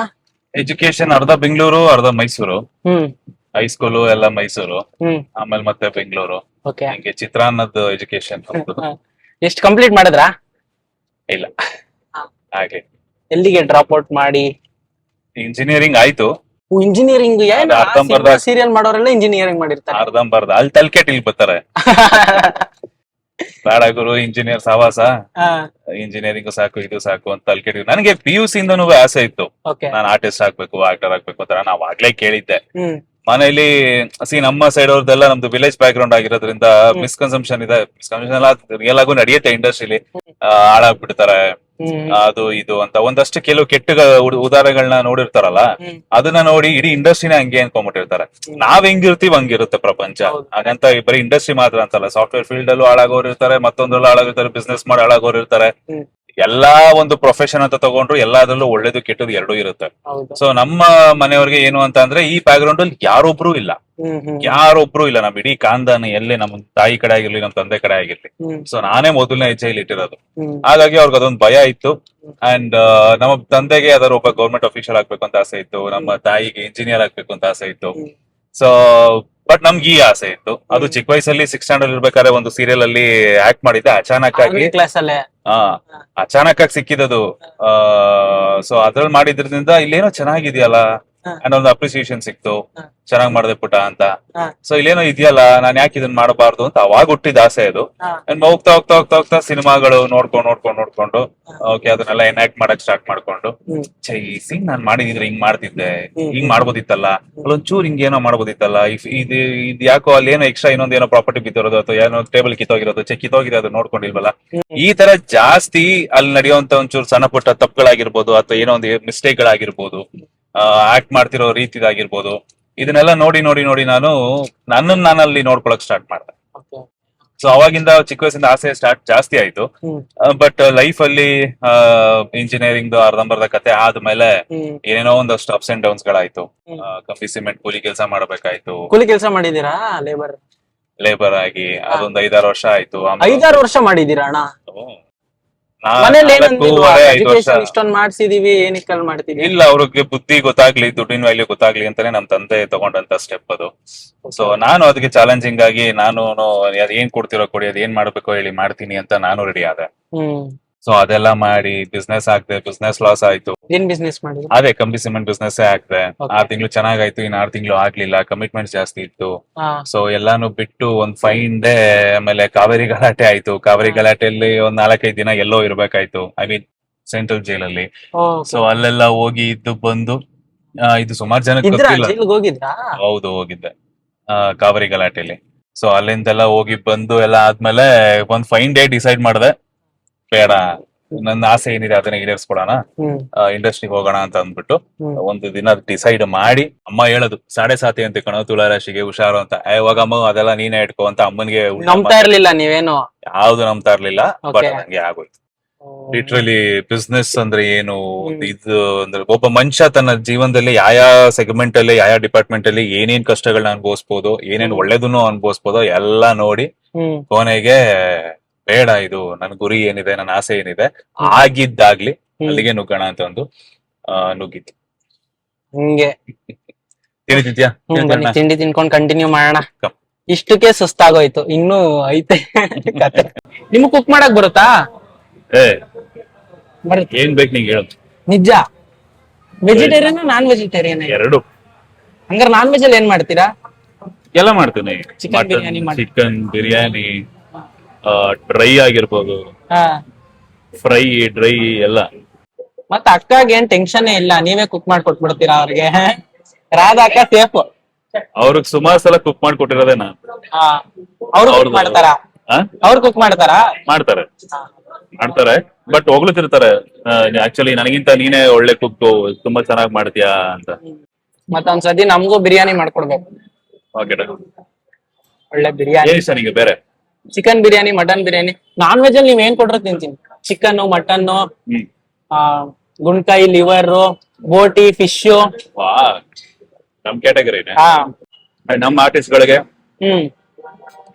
ಎಜುಕೇಶನ್ ಅರ್ಧ ಬೆಂಗಳೂರು, ಅರ್ಧ ಮೈಸೂರು. ಹೈಸ್ಕೂಲು ಎಲ್ಲ ಮೈಸೂರು, ಆಮೇಲೆ ಮತ್ತೆ ಬೆಂಗಳೂರು. ಹಂಗೆ ಚಿತ್ರಾನ್ನದ ಎಜುಕೇಶನ್. ಎಷ್ಟು ಕಂಪ್ಲೀಟ್ ಮಾಡಿದ್ರಾ? ಇಲ್ಲ, ಹಾಗೆ ಎಲ್ಲಿಗೆ ಡ್ರಾಪ್ ಔಟ್ ಮಾಡಿ? ಇಂಜಿನಿಯರಿಂಗ್ ಆಯ್ತು. ಇಂಜಿನಿಯರಿಂಗ್ ಅರ್ಧಂಬರ್ಧ ಸೀರಿಯಲ್ ಮಾಡೋರೆಲ್ಲ ಇಂಜಿನಿಯರಿಂಗ್ ಮಾಡಿರ್ತಾರೆ. ಅರ್ಧಂಬರ್ಧ ಅಲ್ಲಿ ತಲ್ಕೆಟ್ ಇಲ್ಲಿ ಬರ್ತಾರೆ. ಬೇಡ ಗುರು ಇಂಜಿನಿಯರ್ ಸಹವಾಸ, ಇಂಜಿನಿಯರಿಂಗ್ ಸಾಕು, ಇದು ಸಾಕು ಅಂತ ತಲ್ಕೆಟ್. ನನಗೆ PUC ಇಂದನೂ ಆಸೆ ಇತ್ತು, ನಾನು ಆರ್ಟಿಸ್ಟ್ ಆಗ್ಬೇಕು, ಆಕ್ಟರ್ ಆಗ್ಬೇಕು ಅಂತ. ನಾನು ಅವಾಗ್ಲೇ ಕೇಳಿದ್ದೆ ಮನೇಲಿ. ನಮ್ಮ ಸೈಡ್ ಅವ್ರದ್ದೆಲ್ಲ ನಮ್ದು ವಿಲೇಜ್ ಬ್ಯಾಕ್ ಗ್ರೌಂಡ್ ಆಗಿರೋದ್ರಿಂದ ಮಿಸ್ಕನ್ಸಂಪ್ಷನ್ ಇದೆ. ಮಿಸ್ಕನ್ಸಂಪ್ಷನ್ ಎಲ್ಲ ರಿಯಲ್ ಆಗು ನಡೆಯುತ್ತೆ ಇಂಡಸ್ಟ್ರಿಲಿ. ಹಾಳಾಗ್ಬಿಡ್ತಾರೆ ಅದು ಇದು ಅಂತ ಒಂದಷ್ಟು ಕೆಲವು ಕೆಟ್ಟ ಉದಾಹರಣೆಗಳನ್ನ ನೋಡಿರ್ತಾರಲ್ಲ, ಅದನ್ನ ನೋಡಿ ಇಡೀ ಇಂಡಸ್ಟ್ರಿನೇ ಹಂಗೆ ಅನ್ಕೊಂಡ್ಬಿಟ್ಟಿರ್ತಾರೆ. ನಾವ್ ಹೆಂಗಿರ್ತೀವಿ ಹಂಗಿರುತ್ತೆ ಪ್ರಪಂಚ. ಹಾಗಂತ ಬರೀ ಇಂಡಸ್ಟ್ರಿ ಮಾತ್ರ ಅಂತಲ್ಲ, ಸಾಫ್ಟ್ವೇರ್ ಫೀಲ್ಡ್ ಅಲ್ಲೂ ಹಾಳಾಗೋರು ಇರ್ತಾರೆ, ಮತ್ತೊಂದ್ರಲ್ಲೂ ಹಾಳಾಗಿರ್ತಾರೆ, ಬಿಸ್ನೆಸ್ ಮಾಡಿ ಹಾಳಾಗೋರು ಇರ್ತಾರೆ. ಎಲ್ಲಾ ಒಂದು ಪ್ರೊಫೆಷನ್ ಅಂತ ತಗೊಂಡ್ರು ಎಲ್ಲಾದ್ರಲ್ಲೂ ಒಳ್ಳೇದು ಕೆಟ್ಟದ್ದು ಎರಡೂ ಇರುತ್ತೆ. ಸೊ ನಮ್ಮ ಮನೆಯವ್ರಿಗೆ ಏನು ಅಂತ ಅಂದ್ರೆ ಈ ಬ್ಯಾಕ್ ಗ್ರೌಂಡ್ ಅಲ್ಲಿ ಯಾರೊಬ್ರು ಇಲ್ಲ. ನಮ್ ಇಡೀ ಕಾಂದಾನ ಎಲ್ಲೇ ನಮ್ ತಾಯಿ ಕಡೆ ಆಗಿರ್ಲಿ, ನಮ್ ತಂದೆ ಕಡೆ ಆಗಿರ್ಲಿ. ಸೊ ನಾನೇ ಮೊದಲನೇ ಹೆಜ್ಜೆಯಲ್ಲಿ ಇಟ್ಟಿರೋದು. ಹಾಗಾಗಿ ಅವ್ರಿಗೆ ಅದೊಂದು ಭಯ ಇತ್ತು. ಅಂಡ್ ನಮ್ಮ ತಂದೆಗೆ ಅದರ ಒಬ್ಬ ಗೌರ್ಮೆಂಟ್ ಅಫಿಷಿಯಲ್ ಆಗ್ಬೇಕು ಅಂತ ಆಸೆ ಇತ್ತು, ನಮ್ಮ ತಾಯಿಗೆ ಇಂಜಿನಿಯರ್ ಆಗ್ಬೇಕು ಅಂತ ಆಸೆ ಇತ್ತು. ಸೊ ಬಟ್ ನಮ್ಗೆ ಈ ಆಸೆ ಇತ್ತು. ಅದು ಚಿಕ್ಕ ವಯಸ್ಸಲ್ಲಿ 6th ಸ್ಟ್ಯಾಂಡರ್ಡ್ ಇರ್ಬೇಕಾದ್ರೆ ಒಂದು ಸೀರಿಯಲ್ ಅಲ್ಲಿ ಆಕ್ಟ್ ಮಾಡಿದ್ದೆ ಅಚಾನಕ್ ಆಗಿ. ಅಚಾನಕ್ ಆಗಿ ಸಿಕ್ಕಿದದು. ಸೊ ಅದ್ರಲ್ಲಿ ಮಾಡಿದ್ರಿಂದ ಇಲ್ಲೇನೋ ಚೆನ್ನಾಗಿದೆಯಲ್ಲ ಅಂಡ್ ಒಂದು ಅಪ್ರಿಸಿಯೇಷನ್ ಸಿಕ್ತು, ಚೆನ್ನಾಗ್ ಮಾಡಿದೆ ಪುಟ ಅಂತ. ಸೊ ಇಲ್ಲೇನೋ ಇದೆಯಲ್ಲ, ನಾನ್ ಯಾಕೆ ಇದನ್ನ ಮಾಡಬಾರ್ದು ಅಂತ ಅವಾಗ ಹುಟ್ಟಿದ ಆಸೆ ಅದು. ಹೋಗ್ತಾ ಹೋಗ್ತಾ ಹೋಗ್ತಾ ಹೋಗ್ತಾ ಸಿನಿಮಾಗಳು ನೋಡ್ಕೊಂಡು ಓಕೆ ಅದನ್ನೆಲ್ಲ ಎನಾಕ್ಟ್ ಮಾಡಕ್ ಸ್ಟಾರ್ಟ್ ಮಾಡ್ಕೊಂಡು ಚೈಸಿ ನಾನ್ ಮಾಡಿದ್ರೆ ಹಿಂಗ್ ಮಾಡ್ತಿದ್ದೆ, ಹಿಂಗ್ ಮಾಡ್ಬೋದಿತ್ತಲ್ಲ, ಅಲ್ಲೊಂಚೂರು ಹಿಂಗೇನೋ ಮಾಡ್ಬೋದಿತ್ತಲ್ಲ, ಇದು ಯಾಕೋ ಅಲ್ಲಿ ಏನೋ ಎಕ್ಸ್ಟ್ರಾ ಇನ್ನೊಂದೇನೋ ಪ್ರಾಪರ್ಟಿ ಬಿದ್ದಿರೋದು ಅಥವಾ ಏನೋ ಟೇಬಲ್ ಕಿತ್ತೋಗಿರೋದು, ಚೆಕ್ ಕಿತ್ತೋಗಿದೆ, ಅದು ನೋಡ್ಕೊಂಡಿಲ್ವಲ್ಲ. ಈ ತರ ಜಾಸ್ತಿ ಅಲ್ಲಿ ನಡೆಯುವಂತ ಒಂಚೂರು ಸಣ್ಣ ಪುಟ್ಟ ತಪ್ಪುಗಳಾಗಿರ್ಬೋದು ಅಥವಾ ಏನೋ ಒಂದು ಮಿಸ್ಟೇಕ್ ಗಳಾಗಿರ್ಬೋದು, ಆಕ್ಟ್ ಮಾಡ್ತಿರೋ ರೀತಿದಾಗಿರ್ಬೋದು, ಇದನ್ನೆಲ್ಲ ನೋಡಿ ನಾನು ನಾನಲ್ಲಿ ನೋಡ್ಕೊಳಕ್ ಸ್ಟಾರ್ಟ್ ಮಾಡ್ದೆ. ಸೊ ಅವಾಗಿಂದ ಚಿಕ್ಕ ವಯಸ್ಸಿಂದ ಆಸೆ ಜಾಸ್ತಿ ಆಯ್ತು. ಬಟ್ ಲೈಫ್ ಅಲ್ಲಿ ಇಂಜಿನಿಯರಿಂಗ್ ಅರ್ಧಂಬರ್ಧ ಕತೆ ಆದ್ಮೇಲೆ ಏನೇನೋ ಒಂದಷ್ಟು ಅಪ್ಸ್ ಅಂಡ್ ಡೌನ್ಸ್ ಗಳಾಯ್ತು. ಕಂಪಿ ಸಿಮೆಂಟ್ ಕೂಲಿ ಕೆಲಸ ಮಾಡ್ಬೇಕಾಯ್ತು. ಕೂಲಿ ಕೆಲಸ ಮಾಡಿದೀರಾ? ಲೇಬರ್ ಆಗಿ ಅದೊಂದು 5-6 ವರ್ಷ ಆಯ್ತು. 5-6 ವರ್ಷ ಮಾಡಿದೀರಾ ಅಣ್ಣ? ಇಷ್ಟೊಂದು ಮಾಡ್ಸಿದೀವಿ, ಏನಕ್ಕೆ ಮಾಡ್ತೀವಿ? ಇಲ್ಲ, ಅವ್ರಿಗೆ ಬುದ್ಧಿ ಗೊತ್ತಾಗ್ಲಿ, ದುಡ್ಡಿನ ವ್ಯಾಲ್ಯೂ ಗೊತ್ತಾಗ್ಲಿ ಅಂತಾನೆ ನಮ್ ತಂದೆ ತಗೊಂಡಂತ ಸ್ಟೆಪ್ ಅದು. ಸೊ ನಾನು ಅದಕ್ಕೆ ಚಾಲೆಂಜಿಂಗ್ ಆಗಿ ನಾನು ಏನ್ ಕೊಡ್ತಿರೋ ಕೊಡಿ, ಅದ್ ಏನ್ ಮಾಡ್ಬೇಕೋ ಹೇಳಿ ಮಾಡ್ತೀನಿ ಅಂತ ನಾನು ರೆಡಿ ಆದೆ. ಸೊ ಅದೆಲ್ಲ ಮಾಡಿ ಬಿಸ್ನೆಸ್ ಆಗ್ದೆ, ಬಿಸ್ನೆಸ್ ಲಾಸ್ ಆಯ್ತು. ಏನ್ ಬಿಸ್ನೆಸ್ ಮಾಡಿದ್ರು? ಅದೇ ಕಂಬಿ ಸಿಮೆಂಟ್ ಬಿಸ್ನೆಸ್ ಆಗ್ದೆ. Okay. 6 ತಿಂಗಳು ಚೆನ್ನಾಗಾಯ್ತು, ಇನ್ 6 ತಿಂಗಳು ಆಗ್ಲಿಲ್ಲ, ಕಮಿಟ್ಮೆಂಟ್ಸ್ ಜಾಸ್ತಿ ಇತ್ತು. ಹಾ. ಸೊ ಎಲ್ಲಾನು ಬಿಟ್ಟು ಒಂದ್ ಫೈನ್ ಡೇ ಆಮೇಲೆ ಕಾವೇರಿ ಗಲಾಟೆ ಆಯ್ತು. ಕಾವೇರಿ ಗಲಾಟೆಯಲ್ಲಿ ಒಂದ್ 4-5 ದಿನ ಎಲ್ಲೋ ಇರ್ಬೇಕಾಯ್ತು, ಐ ಮೀನ್ ಸೆಂಟ್ರಲ್ ಜೈಲಲ್ಲಿ. ಸೊ ಅಲ್ಲೆಲ್ಲ ಹೋಗಿ ಇದ್ದು ಬಂದು ಇದು ಸುಮಾರು ಜನಕ್ಕೆ ಇದ್ರಾ ಗೊತ್ತಿಲ್ಲ. ಜೈಲ್ಗೆ ಹೋಗಿದ್ರಾ? ಹೌದು, ಹೋಗಿದ್ದೆ ಕಾವೇರಿ ಗಲಾಟೆಯಲ್ಲಿ. ಸೊ ಅಲ್ಲಿಂದೆಲ್ಲ ಹೋಗಿ ಬಂದು ಎಲ್ಲ ಆದ್ಮೇಲೆ ಒಂದ್ ಫೈನ್ ಡೇ ಡಿಸೈಡ್ ಮಾಡಿದೆ, ಬೇಡ ನನ್ನ ಆಸೆ ಏನಿದೆ ಅದನ್ನ ಈಡೇರಿಸ್ಕೊಡೋಣ, ಹ್ಮ್ ಇಂಡಸ್ಟ್ರಿಗೆ ಹೋಗೋಣ ಅಂತ ಅಂದ್ಬಿಟ್ಟು ಹ್ಮ್. ಒಂದು ದಿನ ಡಿಸೈಡ್ ಮಾಡಿ, ಅಮ್ಮ ಹೇಳೋದು 7.5 ಅಂತ ಕಣೋ ತುಲಾರಾಶಿಗೆ ಹುಷಾರು ಅಂತ. ಹೋಗಮ್ಮ ಅದೆಲ್ಲ ನೀನೇ ಇಟ್ಕೋ ಅಂತ ಅಮ್ಮನಿಗೆ ನಂಬ್ತಾ ಇರ್ಲಿಲ್ಲ ನೀವೇನು? ಯಾವ್ದು ನಂಬ್ತಾ ಇರ್ಲಿಲ್ಲ. But Okay. ನಂಗೆ ಆಗೋಯ್ತು. ಲಿಟ್ರಲಿ ಬಿಸ್ನೆಸ್ ಅಂದ್ರೆ ಏನು, ಇದು ಅಂದ್ರೆ ಒಬ್ಬ ಮನುಷ್ಯ ತನ್ನ ಜೀವನದಲ್ಲಿ ಯಾವ ಸೆಗ್ಮೆಂಟ್ ಅಲ್ಲಿ, ಯಾವ ಡಿಪಾರ್ಟ್ಮೆಂಟ್ ಅಲ್ಲಿ ಏನೇನ್ ಕಷ್ಟಗಳನ್ನ ಅನ್ಭವಿಸ್ಬೋದು, ಏನೇನ್ ಒಳ್ಳೇದನ್ನು ಅನ್ಭವಿಸ್ಬೋದೋ ಎಲ್ಲ ನೋಡಿ ಹ್ಮ್ ಕೊನೆಗೆ ಬೇಡ, ಇದು ನನ್ನ ಗುರಿ ಏನಿದೆ, ನನ್ನ ಆಸೆ ಏನಿದೆ ಆಗಿದ್ದಾಗ್ಲಿ ಅಲ್ಲಿಗೆ ನುಗ್ಗೋಣ ಅಂತ ಒಂದು ನುಗ್ಗಿತ್ತು. ಹಿಂಗೆ. ತಿಳಿದಿದ್ಯಾ? ಬನ್ನಿ ತಿಂಡಿ ತಿನ್ಕೊಂಡ್ ಕಂಟಿನ್ಯೂ ಮಾಡೋಣ. Come. ಇಷ್ಟಕ್ಕೆ ಸುಸ್ತಾಗೋಯ್ತು, ಇನ್ನೂ ಐತೆ ಕತೆ. ನಿಮ್ಗ್ ಕುಕ್ ಮಾಡಕ್ ಬರುತ್ತಾ? ಬರುತ್ತೆ. ಏನ್ ಬೇಕು ನಿಂಗೆ ಹೇಳು. ನಿಜ? Vegetarian non vegetarian? ಎರಡು. ಹಂಗಾರೆ ನಾನ್ ವೆಜ್ ಅಲ್ಲಿ ಏನ್ ಮಾಡ್ತೀರಾ? ಎಲ್ಲ ಮಾಡ್ತೀನಿ. Chicken biryani ಮಾಡಿ. ಚಿಕನ್ ಬಿರಿಯಾನಿ, ಡ್ರೈ ಆಗಿರ್ಬೋದು, ಹಾ. ಫ್ರೈ, ಡ್ರೈ ಎಲ್ಲ. ಮತ್ತ ಅಕ್ಕಾಗ ಏನ್ ಟೆನ್ಷನ್ ಇಲ್ಲ, ನೀವೇ ಕುಕ್ ಮಾಡ್ಕೊಟ್ಬಿಡ್ತೀರಾ ಅವ್ರಿಗೆ? ರಾಧ ಅಕ್ಕ ಸೇಫ್. ಅವ್ರಿಗೆ ಸುಮಾರು ಸಲ ಕುಕ್ ಮಾಡ್ಕೊಟ್ಟಿರೋದೇ ನಾನು. ಅವ್ರು ಕುಕ್ ಅವ್ರ್ದು- ಮಾಡ್ತಾರಾ? ಆ? ಅವ್ರು ಕುಕ್ ಮಾಡ್ತಾರಾ? ಮಾಡ್ತಾರೆ ಬಟ್ ಹೋಗ್ಲತ್ತಿರ್ತಾರೆ, ಆಕ್ಚುಲಿ ನನಗಿಂತ ನೀನೇ ಒಳ್ಳೆ ಕುಕ್, ತುಂಬಾ ಚೆನ್ನಾಗಿ ಮಾಡ್ತೀಯಾ ಅಂತ. ಮತ್ತ ಒಂದ್ಸತಿ ನಮ್ಗೂ ಬಿರಿಯಾನಿ ಮಾಡ್ಕೊಡ್ಬೇಕು. ಓಕೆ, ಒಳ್ಳೆ ಬಿರಿಯಾನಿ. ಏನ್ ಇಷ್ಟ ನಿಂಗೆ ಬೇರೆ? Chicken biryani, mutton biryani. Non veg ಅಲ್ಲಿ ನೀವ್ ಏನ್ ಕೊಟ್ರು ತಿಂತೀನಿ. ಚಿಕನ್, ಮಟನ್, ಹ್ಮ್. ಗುಂಡ್ಕಾಯಿ, ಲಿವರ್, ಬೋಟಿ, ಫಿಶ್. ವಾ, ನಮ್ ಕ್ಯಾಟಗರಿನೇ. ಹಾ. ನಮ್ಮ ಆರ್ಟಿಸ್ಟ್ ಗಳಿಗೆ ಹ್ಮ್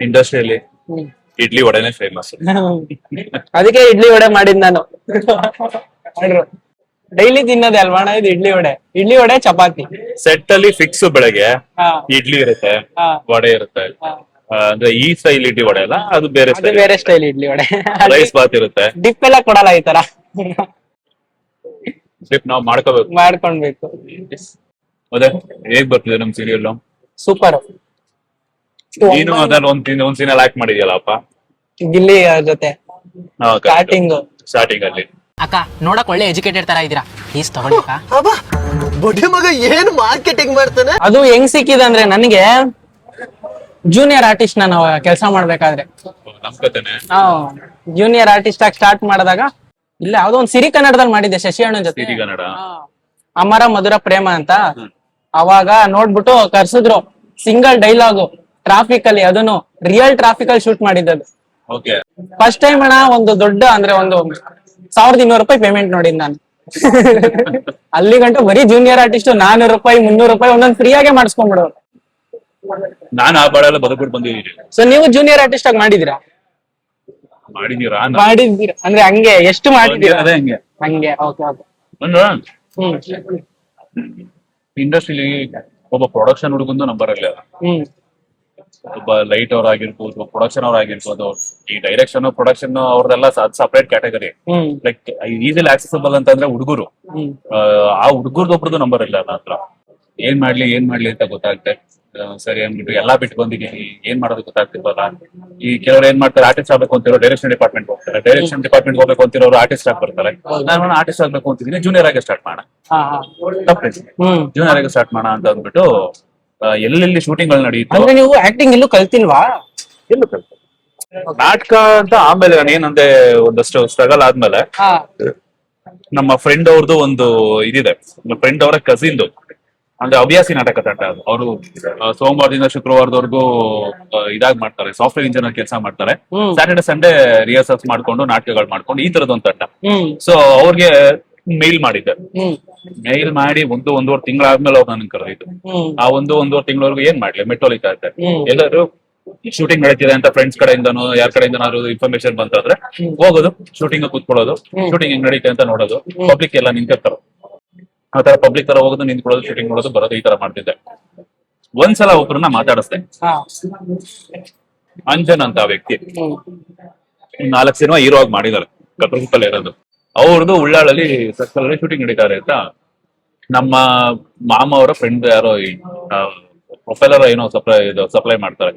ಇಂಡಸ್ಟ್ರಿಯಲ್ಲಿ ಹ್ಮ್. ಇಡ್ಲಿ ವಡೆನೆ ಫೇಮಸ್. ಅದಕ್ಕೆ ಇಡ್ಲಿ ವಡೆ ಮಾಡಿದ್ ನಾನು. ಡೈಲಿ ತಿನ್ನೋದೇ ಅಲ್ವಾ ಅಣ್ಣ ಇದು ಇಡ್ಲಿ ವಡೆ? ಇಡ್ಲಿ ವಡೆ ಚಪಾತಿ ಸೆಟ್ ಅಲ್ಲಿ ಫಿಕ್ಸ್ ಬೆಳಗ್ಗೆ ಹಾ. ಇಡ್ಲಿ ಇರುತ್ತೆ, ಹಾ. ವಡೆ ಇರುತ್ತೆ. ಹಾ. ಅಂದ್ರೆ ಈ ಸ್ಟೈಲ್ ಇಡ್ಲಿ ವಡೆ ಅಲ್ಲ, ಅದು ಬೇರೆ ಅದು ಬೇರೆ ಸ್ಟೈಲ್ ಇಡ್ಲಿ ವಡೆ. ರೈಸ್ ಬಾತ್ ಇರುತ್ತೆ. ಡಿಪ್ ಎಲ್ಲ ಕೊಡಲ್ಲ ಈ ತರ. ಸ್ಲಿಪ್ ನಾವು ಮಾಡ್ಕೋಬೇಕು. ಮಾಡ್ಕೊಂಡ್ಬೇಕು. ಮತ್ತೆ ಹೇಗ್ ಬರ್ತಿದೆ ನಮ್ ಸೀರಿಯಲ್? ಸೂಪರ್. ನೀನು ಅದ್ರಲ್ಲಿ ಒಂದ್ ಸೀನ್ ಆಕ್ಟ್ ಮಾಡಿದ್ಯಲ್ಲಪ್ಪ, ಗಿಲ್ಲಿ ಜೊತೆ ಸ್ಟಾರ್ಟಿಂಗ್. ಸ್ಟಾರ್ಟಿಂಗ್ ಅಲ್ಲಿ. ಅಕ್ಕ ನೋಡಕ್ ಒಳ್ಳೆ ಎಜುಕೇಟೆಡ್ ತರ ಇದ್ದೀರಾ, ಪ್ಲೀಸ್ ತಗೊಳ್ಳಿ ಅಕ್ಕ. ಅಬ್ಬಾ ಬೊಡೆ ಮಗ ಏನ್ ಮಾರ್ಕೆಟಿಂಗ್ ಮಾಡ್ತಾನೆ. ಅದು ಹೆಂಗ್ ಸಿಕ್ಕಿದೆ ಅಂದ್ರೆ, ನನಗೆ ಜೂನಿಯರ್ ಆರ್ಟಿಸ್ಟ್ ನಾನು ಕೆಲಸ ಮಾಡ್ಬೇಕಾದ್ರೆ, ನಮ್ ಕತೆನೆ. ಜೂನಿಯರ್ ಆರ್ಟಿಸ್ಟ್ ಆಗಿ ಸ್ಟಾರ್ಟ್ ಮಾಡಿದಾಗ ಇಲ್ಲ ಯಾವ್ದೋ ಒಂದ್ ಸಿರಿ ಕನ್ನಡದಲ್ಲಿ ಮಾಡಿದ್ದೆ ಶಶಿ ಅಣ್ಣನ್ ಜೊತೆ. ಸಿರಿ ಕನ್ನಡ. ಅಮರ ಮಧುರ ಪ್ರೇಮ ಅಂತ. ಅವಾಗ ನೋಡ್ಬಿಟ್ಟು ಕರ್ಸಿದ್ರು, ಸಿಂಗಲ್ ಡೈಲಾಗು ಟ್ರಾಫಿಕ್ ಅಲ್ಲಿ, ಅದನ್ನು ರಿಯಲ್ ಟ್ರಾಫಿಕ್ ಅಲ್ಲಿ ಶೂಟ್ ಮಾಡಿದ್ದದು. ಓಕೆ. ಫಸ್ಟ್ ಟೈಮ್ ಅಣ್ಣ ಒಂದು ದೊಡ್ಡ ಅಂದ್ರೆ ಒಂದು 1200 ರೂಪಾಯಿ ಪೇಮೆಂಟ್ ನೋಡಿದ್ ನಾನು. ಅಲ್ಲಿ ಗಂಟು ಬರೀ ಜೂನಿಯರ್ ಆರ್ಟಿಸ್ಟ್ 400 ರೂಪಾಯಿ 300 ರೂಪಾಯಿ ಒಂದೊಂದು ಫ್ರೀ ಆಗೇ ಮಾಡಿಸ್ಕೊಂಡ್ಬಿಡೋರು. ನಾನು ಆ ಬಾಳೆಲ್ಲ ಬದುಕ್ಬಿಟ್ಟು ಬಂದಿದ್ದೀನಿ. ಸೊ ನೀವು ಜೂನಿಯರ್ ಆರ್ಟಿಸ್ಟ್ ಆಗಿ ಮಾಡಿದಿರಾ? ಮಾಡಿದೀರಾ? ಮಾಡಿದ್ದೀರಾ ಅಂದ್ರೆ ಹಂಗೆ ಎಷ್ಟು ಮಾಡಿದ್ದೀರಾ? ಅದೇ ಹಂಗೆ. ಹಂಗೆ. Okay okay. ಹ್ಮ್ ಇಂಡಸ್ಟ್ರಿಲಿ ಒಬ್ಬ ಪ್ರೊಡಕ್ಷನ್ ಹುಡುಗಂದು ನಂಬರ್ ಇರಲಿಲ್ಲ. ಹ್ಮ್ ಒಬ್ಬ ಲೈಟ್ ಅವ್ರ ಆಗಿರ್ಬೋದು, ಪ್ರೊಡಕ್ಷನ್ ಅವ್ರ ಆಗಿರ್ಬೋದು, ಈ ಡೈರೆಕ್ಷನ್ ಪ್ರೊಡಕ್ಷನ್ ಅವ್ರದೆಲ್ಲ ಸಪರೇಟ್ ಕ್ಯಾಟಗರಿ. ಹ್ಮ್ ಲೈಕ್ ಈಸಿಲಿ ಆಕ್ಸೆಸಿಬಲ್ ಅಂತಂದ್ರೆ ಹುಡುಗರು, ಹ್ಮ್ ಆ ಹುಡುಗರ್ದೊಬ್ರದ್ದು ನಂಬರ್ ಇಲ್ಲ ನನ್ನ ಹತ್ರ. ಏನ್ ಮಾಡ್ಲಿ ಅಂತ ಗೊತ್ತಾಗ್ತೆ. ಸರಿ ಅಂದ್ಬಿಟ್ಟು ಎಲ್ಲಾ ಬಿಟ್ಟು ಬಂದಿದ್ದೀನಿ, ಏನ್ ಮಾಡೋದು ಗೊತ್ತಾಗ್ತಿಲ್ವಲ್ಲ. ಈ ಕೆಲವ್ರು ಏನ್ ಮಾಡ್ತಾರೆ, ಆರ್ಟಿಸ್ಟ್ ಆಗ್ಬೇಕು ಅಂತಿರೋ ಡೈರೆಕ್ಷನ್ ಡಿಪಾರ್ಟ್ಮೆಂಟ್ ಹೋಗ್ತಾರೆ, ಡೈರೆಕ್ಷನ್ ಡಿಪಾರ್ಟ್ಮೆಂಟ್ ಹೋಗ್ಬೇಕು ಅಂತಿರೋರು ಆರ್ಟಿಸ್ಟ್ ಆಗಿ ಬರ್ತಾರೆ. ನಾನು ಆರ್ಟಿಸ್ಟ್ ಆಗ್ಬೇಕು ಅಂತಿದ್ದೀನಿ, ಜೂನಿಯರ್ ಆಗಿ ಸ್ಟಾರ್ಟ್ ಮಾಡೋಣ, ಹಾ ಹಾ. ಹ್ಮ್ ಜೂನಿಯರ್ ಆಗಿ ಸ್ಟಾರ್ಟ್ ಮಾಡೋಣ ಅಂತ ಅಂದ್ಬಿಟ್ಟು ಎಲ್ಲೆಲ್ಲಿ ಶೂಟಿಂಗ್ ಗಳು ನಡೆಯುತ್ತೋ ಅಂದ್ರೆ ನೀವು ಆಕ್ಟಿಂಗ್ ಎಲ್ಲೂ ಕಲ್ತಿಲ್ವಾ? ಎಲ್ಲೂ ಕಲ್ತೆ. ನಾಟಕ ಅಂತ ಆಮೇಲೆ ನಾನು ಏನಂದೆ, ಒಂದಷ್ಟು ಸ್ಟ್ರಗಲ್ ಆದ್ಮೇಲೆ ಹಾ. ನಮ್ಮ ಫ್ರೆಂಡ್ ಅವ್ರದ್ದು ಒಂದು ಇದಿದೆ, ನಮ್ಮ ಫ್ರೆಂಡ್ ಅವರ ಕಸಿನ್ದು ಅಂದ್ರೆ ಹವ್ಯಾಸಿ ನಾಟಕ ತಂಡ. ಅವರು ಸೋಮವಾರದಿಂದ ಶುಕ್ರವಾರದವರೆಗೂ ಇದಾಗ್ ಮಾಡ್ತಾರೆ, ಸಾಫ್ಟ್ವೇರ್ ಇಂಜಿನಿಯರ್ ಕೆಲಸ ಮಾಡ್ತಾರೆ. ಹ್ಮ್ ಸ್ಯಾಟರ್ಡೆ ಸಂಡೇ ರಿಹರ್ಸಲ್ಸ್ ಮಾಡ್ಕೊಂಡು ನಾಟಕಗಳು ಮಾಡ್ಕೊಂಡು ಈ ತರದೊಂದು ತಂಡ. ಹ್ಮ್ ಸೊ ಅವ್ರಿಗೆ ಮೇಲ್ ಮಾಡಿದ್ದೆ. ಹ್ಮ್ ಮೇಲ್ ಮಾಡಿ ಒಂದೂವರೆ ತಿಂಗಳಾದ್ಮೇಲೆ ಅವ್ರು ನನಗೆ ಕರೆದಿದ್ದು. ಹ್ಮ್ ಆ ಒಂದೂವರೆ ತಿಂಗಳವರೆಗೂ ಏನ್ ಮಾಡ್ಲಿ, ಮೆಟ್ಟೋಲಿತಾ ಇದ್ದೆ. ಹ್ಮ್. ಎಲ್ಲರೂ ಶೂಟಿಂಗ್ ನಡೀತಿದೆ ಅಂತ ಫ್ರೆಂಡ್ಸ್ ಕಡೆಯಿಂದನೋ ಯಾರ ಕಡೆಯಿಂದನಾದ್ರು ಇನ್ಫಾರ್ಮೇಶನ್ ಬಂತಂದ್ರೆ ಹೋಗೋದು, ಶೂಟಿಂಗ್ ಕೂತ್ಕೊಳ್ಳೋದು, ಶೂಟಿಂಗ್ ಹೆಂಗ್ ನಡೀತೆ ಅಂತ ನೋಡೋದು. ಪಬ್ಲಿಕ್ ಎಲ್ಲ ನಿಂತಿರ್ತಾರೆ, ಆ ತರ ಪಬ್ಲಿಕ್ ತರ ಹೋಗೋದು, ನಿಂತ್ಕೊಳ್ಳೋದು, ಶೂಟಿಂಗ್ ನೋಡೋದು, ಬರೋದು, ಈ ತರ ಮಾಡ್ತಿದ್ದೆ. ಒಂದ್ಸಲ ಒಬ್ರನ್ನ ಮಾತಾಡಿಸ್ದೆ, ಹಾ. ಅಂಜನ್ ಅಂತ ವ್ಯಕ್ತಿ. ಹ್ಮ್ 4 ಸಿನಿಮಾ ಹೀರೋ ಆಗಿ ಮಾಡಿದ್ದಾರೆ. ಕತ್ರಗುಪ್ಪಲ್ಲಿ ಇರೋದು. ಅವ್ರದ್ದು ಉಳ್ಳಾಳಲ್ಲಿ ಸರ್ಕಲ್ ಅಲ್ಲಿ ಶೂಟಿಂಗ್ ನಡೀತಾರೆ ಅಂತ ನಮ್ಮ ಮಾಮ ಅವರ ಫ್ರೆಂಡ್ ಯಾರೋ ಪ್ರೊಫೆಲರ್ ಏನೋ ಸಪ್ಲೈ ಮಾಡ್ತಾರೆ.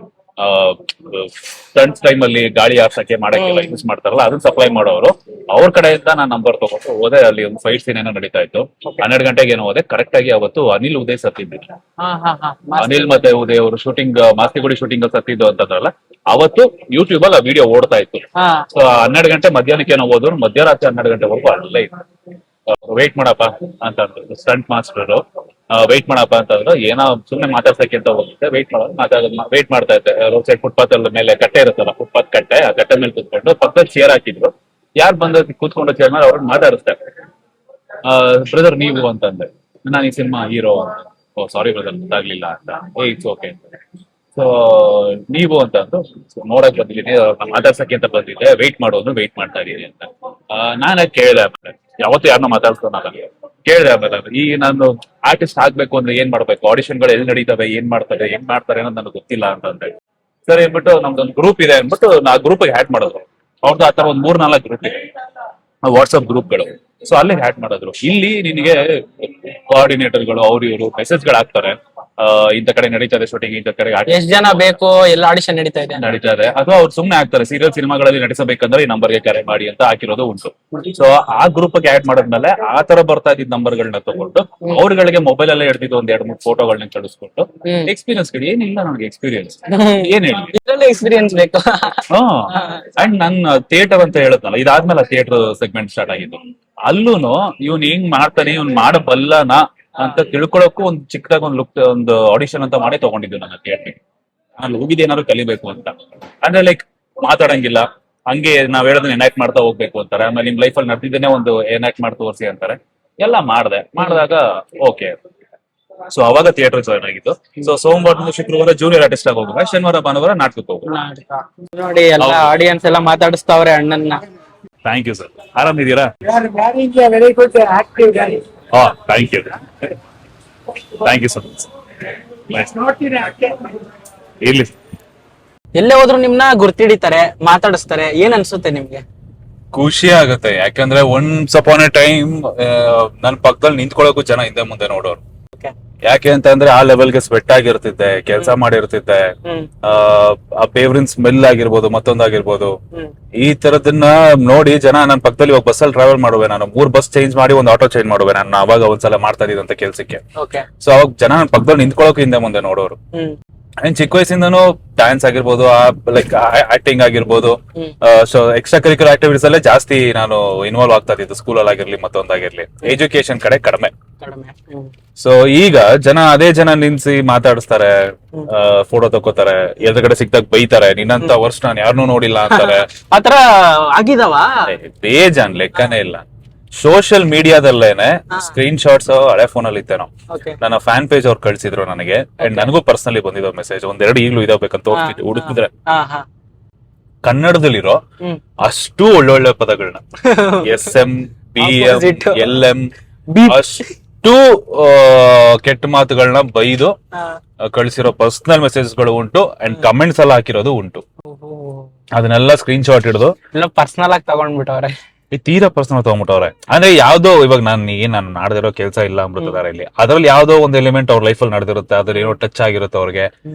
ಸ್ಟಂಟ್ಸ್ ಟೈಮ್ ಅಲ್ಲಿ ಗಾಳಿ ಹಾರ್ಸಕ್ಕೆ ಮಾಡಕ್ಕೆಲ್ಲ ಯೂಸ್ ಮಾಡ್ತಾರಲ್ಲ ಅದನ್ನ ಸಪ್ಲೈ ಮಾಡೋರು. ಅವ್ರ ಕಡೆಯಿಂದ ನಾನು ನಂಬರ್ ತಗೊಂಡು ಹೋದೆ. ಅಲ್ಲಿ ಒಂದು ಫೈಟ್ ಸೀನ್ ಏನೋ ನಡೀತಾ ಇತ್ತು. 12 ಗಂಟೆಗೆ ಏನೋ ಹೋದೆ. ಕರೆಕ್ಟ್ ಆಗಿ ಅವತ್ತು ಅನಿಲ್ ಉದಯ್ ಸತ್ತಿದ್ರು. ಅನಿಲ್ ಮತ್ತೆ ಉದಯ್ ಅವರು ಶೂಟಿಂಗ್ ಮಾಸ್ತಿಗುಡಿ ಶೂಟಿಂಗ್ ಸತ್ತಿದ್ದು ಅಂತಂದ್ರಲ್ಲ, ಅವತ್ತು ಯೂಟ್ಯೂಬ್ ಅಲ್ಲಿ ಆ ವಿಡಿಯೋ ಓಡ್ತಾ ಇತ್ತು. ಸೊ 12 ಗಂಟೆ ಮಧ್ಯಾಹ್ನಕ್ಕೆ ಏನೋ ಹೋದ್ರು. ಮಧ್ಯರಾತ್ರಿ 12 ಗಂಟೆವರೆಗೂ ಅಲ್ಲೇ ಇತ್ತು. ವೆಯ್ಟ್ ಮಾಡಪ್ಪ ಅಂತಂದ್ರು ಸ್ಟಂಟ್ ಮಾಸ್ಟರ್. ವೆಯ್ಟ್ ಮಾಡಪ್ಪ ಅಂತಂದ್ರು. ಏನೋ ಸುಮ್ನೆ ಮಾತಾಡ್ಸಕ್ಕೆ ಅಂತ ಹೋಗಿದ್ದೆ. ವೆಯ್ಟ್ ಮಾಡ್ತಾ ಇದ್ದೆ. ರೋಡ್ ಸೈಡ್ ಫುಟ್ಪಾತ್ ಅಲ್ಲಿ ಮೇಲೆ ಕಟ್ಟೆ ಇರುತ್ತಲ್ಲ, ಫುಟ್ಪಾತ್ ಕಟ್ಟೆ, ಆ ಕಟ್ಟೆ ಮೇಲೆ ಕೂತ್ಕೊಂಡು ಪಕ್ಕದಲ್ಲಿ ಚೇರ್ ಹಾಕಿದ್ರು. ಯಾರು ಬಂದ ಕೂತ್ಕೊಂಡು ಚೇರ್ ಮೇಲೆ ಅವ್ರನ್ನ ಮಾತಾಡಿಸ್ದೆ. ಬ್ರದರ್ ನೀವು ಅಂತಂದೆ. ನಾನು ಈ ಸಿನಿಮಾ ಹೀರೋ. ಓ ಸಾರಿ ಬ್ರದರ್ ಗೊತ್ತಾಗ್ಲಿಲ್ಲ ಅಂತ. ಇಟ್ಸ್ ಓಕೆ ಅಂತ. ಸೊ ನೀವು ಅಂತಂದು ನೋಡಕ್ ಬಂದಿದ್ದೀನಿ, ಮಾತಾಡ್ಸಕ್ಕೆ ಅಂತ ಬಂದಿದ್ದೆ. ವೆಯ್ಟ್ ಮಾಡೋದು ವೆಯ್ಟ್ ಮಾಡ್ತಾ ಇದೀನಿ ಅಂತ. ನಾನು ಕೇಳಿದೆ. ಆಮೇಲೆ ಯಾವತ್ತು ಯಾರನ್ನ ಮಾತಾಡ್ಸೋನಲ್ಲ, ಕೇಳಿದೆ ಆಮೇಲೆ ಈ ನಾನು ಆರ್ಟಿಸ್ಟ್ ಆಗ್ಬೇಕು ಅಂದ್ರೆ ಏನ್ ಮಾಡ್ಬೇಕು, ಆಡಿಷನ್ಗಳು ಎಲ್ಲಿ ನಡೀತವೆ, ಏನ್ ಮಾಡ್ತಾರೆ, ಹೆಂಗ್ ಮಾಡ್ತಾರೆ ಅನ್ನೋದು ನನಗೆ ಗೊತ್ತಿಲ್ಲ ಅಂತಂದ್ರೆ ಸರಿ ಅಂದ್ಬಿಟ್ಟು ನಮ್ದೊಂದು ಗ್ರೂಪ್ ಇದೆ ಅಂದ್ಬಿಟ್ಟು ಆ ಗ್ರೂಪ್ ಹ್ಯಾಡ್ ಮಾಡಿದ್ರು. ಅವ್ರದ್ದು ಆತರ ಒಂದ್ 3-4 ಗ್ರೂಪ್ ಇದೆ, ವಾಟ್ಸ್ಆಪ್ ಗ್ರೂಪ್ಗಳು. ಸೊ ಅಲ್ಲಿ ಹ್ಯಾಡ್ ಮಾಡಿದ್ರು. ಇಲ್ಲಿ ನಿನಗೆ ಕೋಆರ್ಡಿನೇಟರ್ಗಳು ಅವ್ರು ಇವರು ಮೆಸೇಜ್ಗಳು ಹಾಕ್ತಾರೆ. ಇಂಥ ಕಡೆ ನಡೀತಾ ಇದೆ ಶೂಟಿಂಗ್, ಇಂಥ ಕಡೆ ಎಷ್ಟ್ ಜನ ಬೇಕು, ಎಲ್ಲ ಆಡಿಷನ್ ನಡೀತಾ ಇದೆ. ಅಥವಾ ಅವ್ರು ಸುಮ್ನೆ ಹಾಕ್ತಾರೆ ಸೀರಿಯಲ್ ಸಿನಿಮಾಗಳಲ್ಲಿ ನಟಿಸಬೇಕಂದ್ರೆ ಈ ನಂಬರ್ಗೆ ಕರೆ ಮಾಡಿ ಅಂತ ಹಾಕಿರೋದು ಉಂಟು. ಸೊ ಆ ಗ್ರೂಪ್ ಗೆ ಆಡ್ ಮಾಡಿದ್ಮೇಲೆ ಆ ತರ ಬರ್ತಾ ಇದ್ದ ನಂಬರ್ಗಳನ್ನ ತಗೊಂಡು ಅವ್ರಗಳಿಗೆ ಮೊಬೈಲ್ ಅಲ್ಲೇ ಹಿಡಿದಿದ್ದು 2-3 ಫೋಟೋಗಳನ್ನ ಕಳಿಸ್ಕೊಂಡು ಎಕ್ಸ್ಪೀರಿಯನ್ಸ್ ಏನಿಲ್ಲ ನನಗೆ ಎಕ್ಸ್ಪೀರಿಯನ್ಸ್ ಏನ್ ಹೇಳಿ ಎಕ್ಸ್ಪೀರಿಯನ್ಸ್ ಬೇಕು. ಅಂಡ್ ನನ್ನ ಥಿಯೇಟರ್ ಅಂತ ಹೇಳದ್ನಲ್ಲ, ಇದಾದ್ಮೇಲೆ ಥಿಯೇಟರ್ ಸೆಗ್ಮೆಂಟ್ ಸ್ಟಾರ್ಟ್ ಆಗಿದ್ದು. ಅಲ್ಲೂನು ಇವ್ನ್ ಹೆಂಗ್ ಮಾಡ್ತಾನೆ, ಇವ್ನ್ ಮಾಡಬಲ್ಲನಾ ಅಂತ ತಿಳ್ಕೊಳಕ್ಕೂ ಒಂದು ಚಿಕ್ಕದಾಗ ಒಂದು ಆಡಿಷನ್ ಅಂತ ಮಾಡಿ ತಗೊಂಡಿದ್ದು ನನ್ನ ಥಿಯೇಟರ್. ಅಲ್ಲಿ ಹೋಗಿದ್ದು ಏನಾದ್ರು ಕಲಿಬೇಕು ಅಂತ. ಅಂದ್ರೆ ಲೈಕ್ ಮಾತಾಡಂಗಿಲ್ಲ, ಹಂಗೆ ನಾವ್ ಹೇಳೋದನ್ನ ಎನಾಕ್ಟ್ ಮಾಡ್ತಾ ಹೋಗ್ಬೇಕು ಅಂತಾರೆ. ಆಮೇಲೆ ನಿಮ್ ಲೈಫ್ ಅಲ್ಲಿ ನಡೆದಿದ್ದೇನೆ ಒಂದು ಎನಾಕ್ಟ್ ಮಾಡಿ ತೋರಿಸಿ ಅಂತಾರೆ. ಎಲ್ಲ ಮಾಡಿದಾಗ ಓಕೆ. ಸೊ ಅವಾಗ ಥಿಯೇಟರ್ ಜಾಯ್ನ್ ಆಗಿದ್ದು. ಸೊ ಸೋಮವಾರ ಶುಕ್ರವಾರ ಜೂನಿಯರ್ ಆರ್ಟಿಸ್ಟ್ ಆಗಿ ಹೋಗುವ, ಶನಿವಾರ ಭಾನುವಾರ ನಾಟಕಕ್ಕೆ ಹೋಗುವ. ನೋಡಿ ಎಲ್ಲ ಆಡಿಯನ್ಸ್ ಎಲ್ಲ ಮಾತಾಡಿಸ್ತಾವ್ರೆ ಅಣ್ಣನ್ನ. Thank you sir. ಆರಾಮಿದ್ದೀರಾ? Very good active guy. Thank you so much. ಇರ್ಲಿ. ಎಲ್ಲೇ ಹೋದ್ರು ನಿಮ್ನ ಗುರ್ತಿಡಿತಾರೆ, ಮಾತಾಡಿಸ್ತಾರೆ. ಏನ್ ಅನ್ಸುತ್ತೆ ನಿಮ್ಗೆ? ಖುಷಿ ಆಗುತ್ತೆ. ಯಾಕಂದ್ರೆ ಒನ್ಸ್ ಅಪಾನ್ ಎ ಟೈಮ್ ನನ್ ಪಕ್ಕದಲ್ಲಿ ನಿಂತ್ಕೊಳ್ಳೋಕು ಜನ ಹಿಂದೆ ಮುಂದೆ ನೋಡೋರು. ಯಾಕೆ ಅಂತ ಅಂದ್ರೆ ಆ ಲೆವೆಲ್ಗೆ ಸ್ವೆಟ್ ಆಗಿರ್ತಿದ್ದೆ, ಕೆಲಸ ಮಾಡಿರ್ತಿದ್ದೆ. ಆ ಬೇವ್ರಿನ್ ಸ್ಮೆಲ್ ಆಗಿರ್ಬೋದು, ಮತ್ತೊಂದಾಗಿರ್ಬೋದು. ಈ ತರದನ್ನ ನೋಡಿ ಜನ ನನ್ನ ಪಕ್ಕದಲ್ಲಿ ಇವಾಗ ಬಸ್ಸಲ್ಲಿ ಟ್ರಾವೆಲ್ ಮಾಡುವೆ, ನಾನು 3 ಬಸ್ ಚೇಂಜ್ ಮಾಡಿ ಒಂದು ಆಟೋ ಚೇಂಜ್ ಮಾಡುವೆ ನಾನು ಅವಾಗ ಒಂದ್ಸಲ ಮಾಡ್ತಾ ಇದ್ದಂತ ಕೆಲ್ಸಕ್ಕೆ. ಸೊ ಅವಾಗ ಜನ ನನ್ನ ಪಕ್ಕದಲ್ಲಿ ನಿಂತ್ಕೊಳ್ಳೋಕೆ ಹಿಂದೆ ಮುಂದೆ ನೋಡೋರು. ಅಂಡ್ ಚಿಕ್ಕ ವಯಸ್ಸಿಂದನೂ ಡ್ಯಾನ್ಸ್ ಆಗಿರ್ಬೋದು, ಲೈಕ್ ಆಕ್ಟಿಂಗ್ ಆಗಿರ್ಬೋದು, ಸೊ ಎಕ್ಸ್ಟ್ರಾ ಕರಿಕ್ಯುಲರ್ ಆಕ್ಟಿವಿಟೀಸ್ ಅಲ್ಲೇ ಜಾಸ್ತಿ ನಾನು ಇನ್ವಾಲ್ವ್ ಆಗ್ತಾ ಇದ್ದು. ಸ್ಕೂಲಲ್ಲಿ ಆಗಿರ್ಲಿ ಮತ್ತೊಂದಾಗಿರ್ಲಿ, ಎಜುಕೇಶನ್ ಕಡೆ ಕಡಿಮೆ. ಸೊ ಈಗ ಅದೇ ಜನ ನಿಲ್ಸಿ ಮಾತಾಡಿಸ್ತಾರೆ, ಫೋಟೋ ತಗೋತಾರೆ, ಎದುರುಗಡೆ ಸಿಕ್ದಾಗ ಬೈತಾರೆ, ನಿನ್ನಂತ ವರ್ಷ ನಾನು ಯಾರನ್ನೂ ನೋಡಿಲ್ಲ ಅಂತಾರೆ. ಆತರ ಆಗಿದಾವ ಬೇಜಾನ್ ಲೆಕ್ಕನೇ ಇಲ್ಲ. ಸೋಷಿಯಲ್ ಮೀಡಿಯಾದಲ್ಲೇನೆ ಸ್ಕ್ರೀನ್ ಶಾಟ್ಸ್ ಹಳೆ ಫೋನ್ ಅಲ್ಲಿ ಇತ್ತೇನೋ, ನನ್ನ ಫ್ಯಾನ್ ಪೇಜ್ ಅವ್ರು ಕಳ್ಸಿದ್ರು ನನಗೆ. ಅಂಡ್ ನನಗೂ ಪರ್ಸನಲಿ ಬಂದಿರೋ ಮೆಸೇಜ್ 1-2 ಈಗಲೂ ಇದಾಗಬೇಕಂತ ಹೋಗ್ತಿದ್ದೆ ಹುಡುಕಿದ್ರೆ. ಕನ್ನಡದಲ್ಲಿರೋ ಅಷ್ಟು ಒಳ್ಳೊಳ್ಳೆ ಪದಗಳನ್ನ SM, PM, LM ಅಷ್ಟು ಕೆಟ್ಟ ಮಾತುಗಳನ್ನ ಬೈದು ಕಳ್ಸಿರೋ ಪರ್ಸನಲ್ ಮೆಸೇಜ್ಗಳು ಉಂಟು. ಅಂಡ್ ಕಮೆಂಟ್ಸ್ ಎಲ್ಲ ಹಾಕಿರೋದು ಉಂಟು. ಅದನ್ನೆಲ್ಲ ಸ್ಕ್ರೀನ್ ಶಾಟ್ ಹಿಡಿದು ಪರ್ಸನಲ್ ಆಗಿ ತಗೊಂಡ್ಬಿಟ್ಟವ್ರೆ. ತೀರಾ ಪರ್ಸನಲ್ ತಗೊಂಡ್ಬಿಟ್ಟವ್ರೆ. ಅಂದ್ರೆ ಯಾವ್ದೋ ಇವಾಗ ನಾನು ಮಾಡದಿರೋ ಕೆಲಸ ಇಲ್ಲ ಅಮೃತಧಾರ ಇಲ್ಲಿ, ಅದ್ರಲ್ಲಿ ಯಾವ್ದೋ ಒಂದು ಎಲಿಮೆಂಟ್ ಅವ್ರ ಲೈಫ್ ಅಲ್ಲಿ ನಡೆದಿರುತ್ತೆ, ಅದ್ರ ಏನೋ ಟಚ್ ಆಗಿರುತ್ತೆ ಅವ್ರಿಗೆ.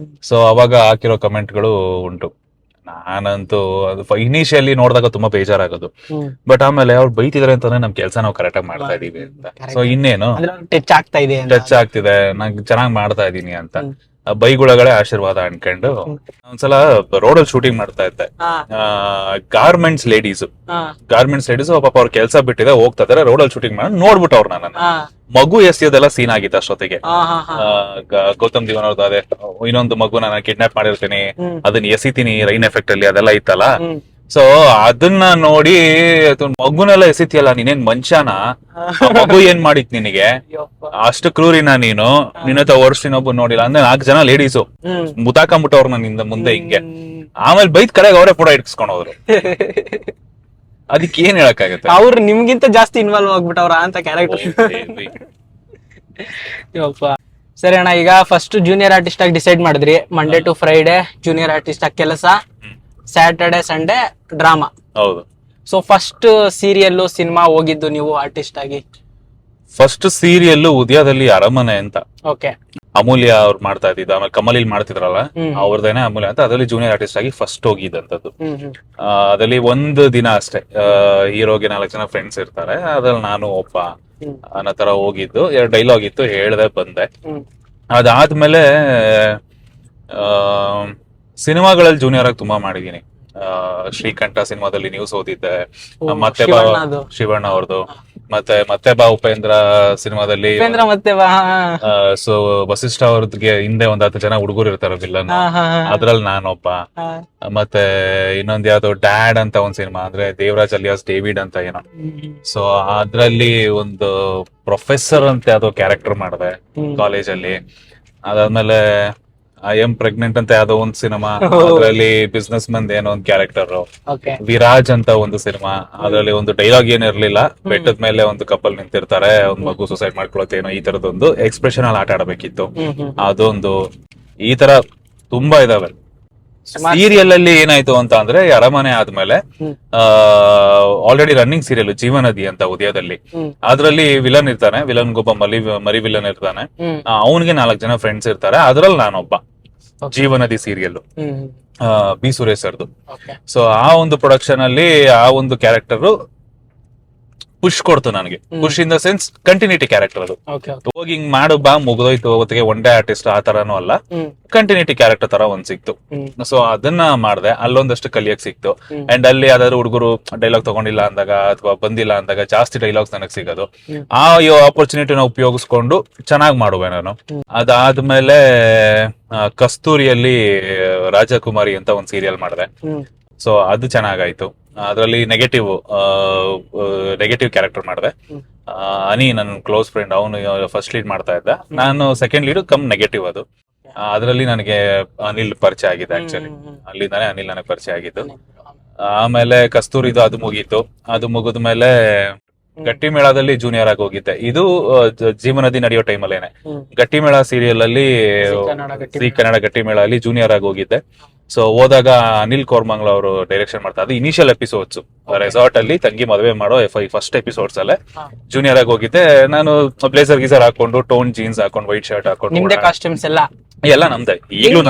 ಸೊ ಅವಾಗ ಹಾಕಿರೋ ಕಮೆಂಟ್ ಗಳು ಉಂಟು. ನಾನಂತೂ ಅದು ಇನಿಷಿಯಲಿ ನೋಡಿದಾಗ ತುಂಬಾ ಬೇಜಾರಾಗೋದು. ಬಟ್ ಆಮೇಲೆ ಅವ್ರು ಬೈತಿದಾರೆ ಅಂತಂದ್ರೆ ನಮ್ ಕೆಲಸ ನಾವು ಕರೆಕ್ಟ್ ಆಗಿ ಮಾಡ್ತಾ ಇದೀವಿ ಅಂತ. ಸೊ ಇನ್ನೇನು ಟಚ್ ಆಗ್ತಿದೆ, ನಂಗೆ ಚೆನ್ನಾಗಿ ಮಾಡ್ತಾ ಇದೀನಿ ಅಂತ ಬೈಗುಳಗಳೇ ಆಶೀರ್ವಾದ ಅನ್ಕೊಂಡು ಒಂದ್ಸಲ ರೋಡಲ್ಲಿ ಶೂಟಿಂಗ್ ಮಾಡ್ತಾ ಇದ್ದೆ. ಗಾರ್ಮೆಂಟ್ಸ್ ಲೇಡೀಸ್ ಪಾಪ ಅವ್ರ ಕೆಲಸ ಬಿಟ್ಟಿದೆ, ಹೋಗ್ತಾ ಇದಾರೆ, ರೋಡಲ್ಲಿ ಶೂಟಿಂಗ್ ಮಾಡಿ ನೋಡ್ಬಿಟ್ಟು ಅವ್ರು ನನ್ನ ಮಗು ಎಸೆಯೋದೆಲ್ಲ ಸೀನ್ ಆಗಿತ್ತು ಅಷ್ಟೊತ್ತಿಗೆ. ಗೌತಮ್ ದಿವಾನ್ ಅವ್ರದ್ದು ಅದೇ ಇನ್ನೊಂದು ಮಗು ನಾನು ಕಿಡ್ನಾಪ್ ಮಾಡಿರ್ತೀನಿ, ಅದನ್ನ ಎಸಿತೀನಿ ರೈನ್ ಎಫೆಕ್ಟ್ ಅಲ್ಲಿ, ಅದೆಲ್ಲ ಇತ್ತಲ್ಲ. ಸೊ ಅದನ್ನ ನೋಡಿ ಮಗುನೆಲ್ಲ ಎಸಿತಿಯಲ್ಲ, ನೀನೇನ್ ಮನುಷ್ಯನ, ಮಗು ಏನ್ ಮಾಡಿತ್ ನಿನಗೆ, ಅಷ್ಟು ಕ್ರೂರಿನ ನೀನು, ನಿನ್ನತ್ತ ವರ್ಷಿನೊಬ್ಬ ನೋಡಿಲ್ಲ ಅಂದ್ರೆ 4 ಜನ ಲೇಡೀಸು ಮುತಾಕೊಂಬಿಟ್ಟವ್ರು ನನ್ನಿಂದ ಮುಂದೆ ಹಿಂಗೆ. ಆಮೇಲೆ ಬೈತ್ ಕಡೆಗೆ ಅವರೇ ಫೋಟೋ ಇಟ್ಸ್ಕೊಂಡ್ ಹೋದ್ರು. ಅದಕ್ಕೆ ಏನ್ ಹೇಳಕ್ಕಾಗತ್ತೆ, ಅವ್ರು ನಿಮ್ಗಿಂತ ಜಾಸ್ತಿ ಇನ್ವಾಲ್ವ್ ಆಗ್ಬಿಟ್ಟವ್ರ ಅಂತ ಕ್ಯಾರೆಕ್ಟರ್. ಸರಿ ಅಣ್ಣ, ಈಗ ಫಸ್ಟ್ ಜೂನಿಯರ್ ಆರ್ಟಿಸ್ಟ್ ಆಗಿ ಡಿಸೈಡ್ ಮಾಡಿದ್ರಿ. Monday to Friday junior artist ಆಗಿ ಕೆಲಸ, ಸ್ಯಾಟರ್ಡೆ ಸಂಡೇ ಡ್ರಾಮಾ. ಹೌದು. ಸೊ ಫಸ್ಟ್ ಸೀರಿಯಲ್ ಸಿನಿಮಾ ಹೋಗಿದ್ದು ನೀವು ಆರ್ಟಿಸ್ಟ್ ಆಗಿ? ಫಸ್ಟ್ ಸೀರಿಯಲ್ ಉದಯದಲ್ಲಿ ಅರಮನೆ ಅಂತ, ಓಕೆ. ಅಮೂಲ್ಯ ಅವ್ರು ಮಾಡ್ತಾ ಇದ್ದಿದ್ದು, ಆಮೇಲೆ ಕಮಲಿಲ್ ಮಾಡ್ತಿದ್ರಲ್ಲ ಅವ್ರದೇನೆ ಅಮೂಲ್ಯ ಅಂತ, ಅದ್ರಲ್ಲಿ ಜೂನಿಯರ್ ಆರ್ಟಿಸ್ಟ್ ಆಗಿ ಫಸ್ಟ್ ಹೋಗಿದ್ದಂಥದ್ದು. ಅದ್ರಲ್ಲಿ ಒಂದು ದಿನ ಅಷ್ಟೇ, ಹೀರೋಗೆ 4 ಜನ ಫ್ರೆಂಡ್ಸ್ ಇರ್ತಾರೆ, ಅದ್ರಲ್ಲಿ ನಾನು ಒಬ್ಬ ಅನ್ನೋ ತರ ಹೋಗಿದ್ದು. 2 ಡೈಲಾಗ್ ಇತ್ತು, ಹೇಳ್ದೆ ಬಂದೆ. ಅದಾದ್ಮೇಲೆ ಸಿನಿಮಾಗಳಲ್ಲಿ ಜೂನಿಯರ್ ಆಗಿ ತುಂಬಾ ಮಾಡಿದೀನಿ. ಶ್ರೀಕಂಠ ಸಿನಿಮಾದಲ್ಲಿ ನ್ಯೂಸ್ ಓದಿದ್ದೆ, ಮತ್ತೆ ಬಾ ಶಿವಣ್ಣ ಅವ್ರದ್ದು, ಮತ್ತೆ ಬಾ ಉಪೇಂದ್ರ ಸಿನಿಮಾದಲ್ಲಿ. ಮತ್ತೆ ಬಾ. ಸೊ ವಸಿಷ್ಠ ಅವ್ರದ್ಗೆ ಹಿಂದೆ 10 ಜನ ಹುಡುಗರು ಇರ್ತಾರ ವಿಲ್ಲನ್, ಅದ್ರಲ್ಲಿ ನಾನೊಬ್ಬ. ಮತ್ತೆ ಇನ್ನೊಂದ್ ಯಾವ್ದೋ ಡ್ಯಾಡ್ ಅಂತ ಒಂದ್ ಸಿನಿಮಾ, ಅಂದ್ರೆ ದೇವರಾಜ್ ಅಲಿಯಾಸ್ ಡೇವಿಡ್ ಅಂತ ಏನೋ. ಸೊ ಅದ್ರಲ್ಲಿ ಒಂದು ಪ್ರೊಫೆಸರ್ ಅಂತ ಯಾವ್ದೋ ಕ್ಯಾರೆಕ್ಟರ್ ಮಾಡಿದೆ ಕಾಲೇಜಲ್ಲಿ. ಅದಾದ್ಮೇಲೆ ಐ ಎಂ ಪ್ರೆಗ್ನೆಂಟ್ ಅಂತ ಯಾವ್ದೋ ಒಂದ್ ಸಿನಿಮಾ, ಅದ್ರಲ್ಲಿ ಬಿಸ್ನೆಸ್ ಮನ್ ಏನೋ ಒಂದ್ ಕ್ಯಾರೆಕ್ಟರ್. ವಿರಾಜ್ ಅಂತ ಒಂದು ಸಿನಿಮಾ, ಅದ್ರಲ್ಲಿ ಒಂದು ಡೈಲಾಗ್ ಏನ್ ಇರ್ಲಿಲ್ಲ, ಬೆಟ್ಟದ ಮೇಲೆ ಒಂದು ಕಪಲ್ ನಿಂತಿರ್ತಾರೆ, ಒಂದ್ ಮಗು ಸುಸೈಡ್ ಮಾಡ್ಕೊಳತ್ತೇನೋ, ಈ ತರದೊಂದು ಎಕ್ಸ್ಪ್ರೆಷನ್ ಅಲ್ಲಿ ಆಟ ಆಡಬೇಕಿತ್ತು. ಅದೊಂದು, ಈ ತರ ತುಂಬಾ ಇದಾವೆ. ಸೀರಿಯಲ್ ಅಲ್ಲಿ ಏನಾಯ್ತು ಅಂತ ಅಂದ್ರೆ, ಅರಮನೆ ಆದ್ಮೇಲೆ ಆಲ್ರೆಡಿ ರನ್ನಿಂಗ್ ಸೀರಿಯಲ್ ಜೀವನದಿ ಅಂತ ಉದಯದಲ್ಲಿ, ಅದ್ರಲ್ಲಿ ವಿಲನ್ ಇರ್ತಾನೆ, ವಿಲನ್ಗೊಬ್ಬ ಮರಿ ವಿಲನ್ ಇರ್ತಾನೆ, ಅವನಿಗೆ 4 ಜನ ಫ್ರೆಂಡ್ಸ್ ಇರ್ತಾರೆ, ಅದ್ರಲ್ಲಿ ನಾನೊಬ್ಬ. ಜೀವನದಿ ಸೀರಿಯಲ್ ಬಿ ಸುರೇಶ್ ಸರ್ದು. ಸೊ ಆ ಒಂದು ಪ್ರೊಡಕ್ಷನ್ ಅಲ್ಲಿ ಆ ಒಂದು ಕ್ಯಾರೆಕ್ಟರ್ ಪುಷ್ ಕೊಡ್ತು ನನಗೆ. Push in the sense continuity character ಅದು. ಹೋಗಿ ಹಿಂಗ್ ಮಾಡು ಬಾ ಮುಗ್ದೋಯ್ತು, ಅವತ್ತಿಗೆ ಒನ್ ಡೇ ಆರ್ಟಿಸ್ಟ್ ಆ ತರಾನು ಅಲ್ಲ, ಕಂಟಿನ್ಯೂಟಿ ಕ್ಯಾರೆಕ್ಟರ್ ತರ ಒಂದ್ ಸಿಕ್ತು. ಸೊ ಅದನ್ನ ಮಾಡ್ದೆ, ಅಲ್ಲೊಂದಷ್ಟು ಕಲಿಯಕ್ ಸಿಕ್ತು. ಅಂಡ್ ಅಲ್ಲಿ ಯಾವ್ದಾದ್ರು ಹುಡುಗರು ಡೈಲಾಗ್ ತಗೊಂಡಿಲ್ಲ ಅಂದಾಗ ಅಥವಾ ಬಂದಿಲ್ಲ ಅಂದಾಗ ಜಾಸ್ತಿ ಡೈಲಾಗ್ಸ್ ನನಗ್ ಸಿಗೋದು. ಆ ಆಪರ್ಚುನಿಟಿನ ಉಪಯೋಗಿಸ್ಕೊಂಡು ಚೆನ್ನಾಗ್ ಮಾಡುವೆ ನಾನು. ಅದಾದ್ಮೇಲೆ ಕಸ್ತೂರಿಯಲ್ಲಿ ರಾಜಕುಮಾರಿ ಅಂತ ಒಂದ್ ಸೀರಿಯಲ್ ಮಾಡಿದೆ. ಸೊ ಅದು ಚೆನ್ನಾಗಾಯ್ತು. ಅದರಲ್ಲಿ ನೆಗೆಟಿವ್ ಕ್ಯಾರೆಕ್ಟರ್ ಮಾಡಿದೆ. ಅನಿ ನನ್ನ ಕ್ಲೋಸ್ ಫ್ರೆಂಡ್, ಅವನು ಫಸ್ಟ್ ಲೀಡ್ ಮಾಡ್ತಾ ಇದ್ದ, ನಾನು ಸೆಕೆಂಡ್ ಲೀಡ್ ಕಮ್ ನೆಗೆಟಿವ್. ಅದು ಅದರಲ್ಲಿ ನನಗೆ ಅನಿಲ್ ಪರಿಚಯ ಆಗಿದೆ. ಆಕ್ಚುಲಿ ಅಲ್ಲಿಂದಾನೆ ಅನಿಲ್ ನನಗೆ ಪರಿಚಯ ಆಗಿದ್ದು. ಆಮೇಲೆ ಕಸ್ತೂರಿದು ಅದು ಮುಗೀತು. ಅದು ಮುಗಿದ್ಮೇಲೆ ಗಟ್ಟಿಮೇಳದಲ್ಲಿ ಜೂನಿಯರ್ ಆಗಿ ಹೋಗಿದ್ದೆ. ಇದು ಜೀವನದಿ ನಡೆಯೋ ಟೈಮಲ್ಲೇನೆ. ಗಟ್ಟಿಮೇಳ ಸೀರಿಯಲ್ ಅಲ್ಲಿ, ಸಿ ಕನ್ನಡ ಗಟ್ಟಿಮೇಳ ಅಲ್ಲಿ ಜೂನಿಯರ್ ಆಗಿ ಹೋಗಿದ್ದೆ. ಸೊ ಹೋದಾಗ ಅನಿಲ್ ಕೋರ್ಮಂಗ್ಲ ಅವರು ಡೈರೆಕ್ಷನ್ ಮಾಡ್ತಾ, ಅದು ಇನಿಷಿಯಲ್ ಎಪಿಸೋಡ್ಸ್ ರೆಸಾರ್ಟ್ ಅಲ್ಲಿ ತಂಗಿ ಮದುವೆ ಮಾಡೋ ಫಸ್ಟ್ ಎಪಿಸೋಡ್ಸ್ ಅಲ್ಲೇ ಜೂನಿಯರ್ ಆಗಿ ಹೋಗಿದ್ದೆ. ನಾನು ಬ್ಲೇಸರ್ ಗೀಸರ್ ಹಾಕೊಂಡು, ಟೋನ್ ಜೀನ್ಸ್ ಹಾಕೊಂಡು, ವೈಟ್ ಶರ್ಟ್ ಹಾಕೊಂಡು, ನಿಮ್ದೇ ಕಾಸ್ಟ್ಯೂಮ್ಸ್ ಎಲ್ಲ ನಮ್ದೆ. ಈಗಲೂ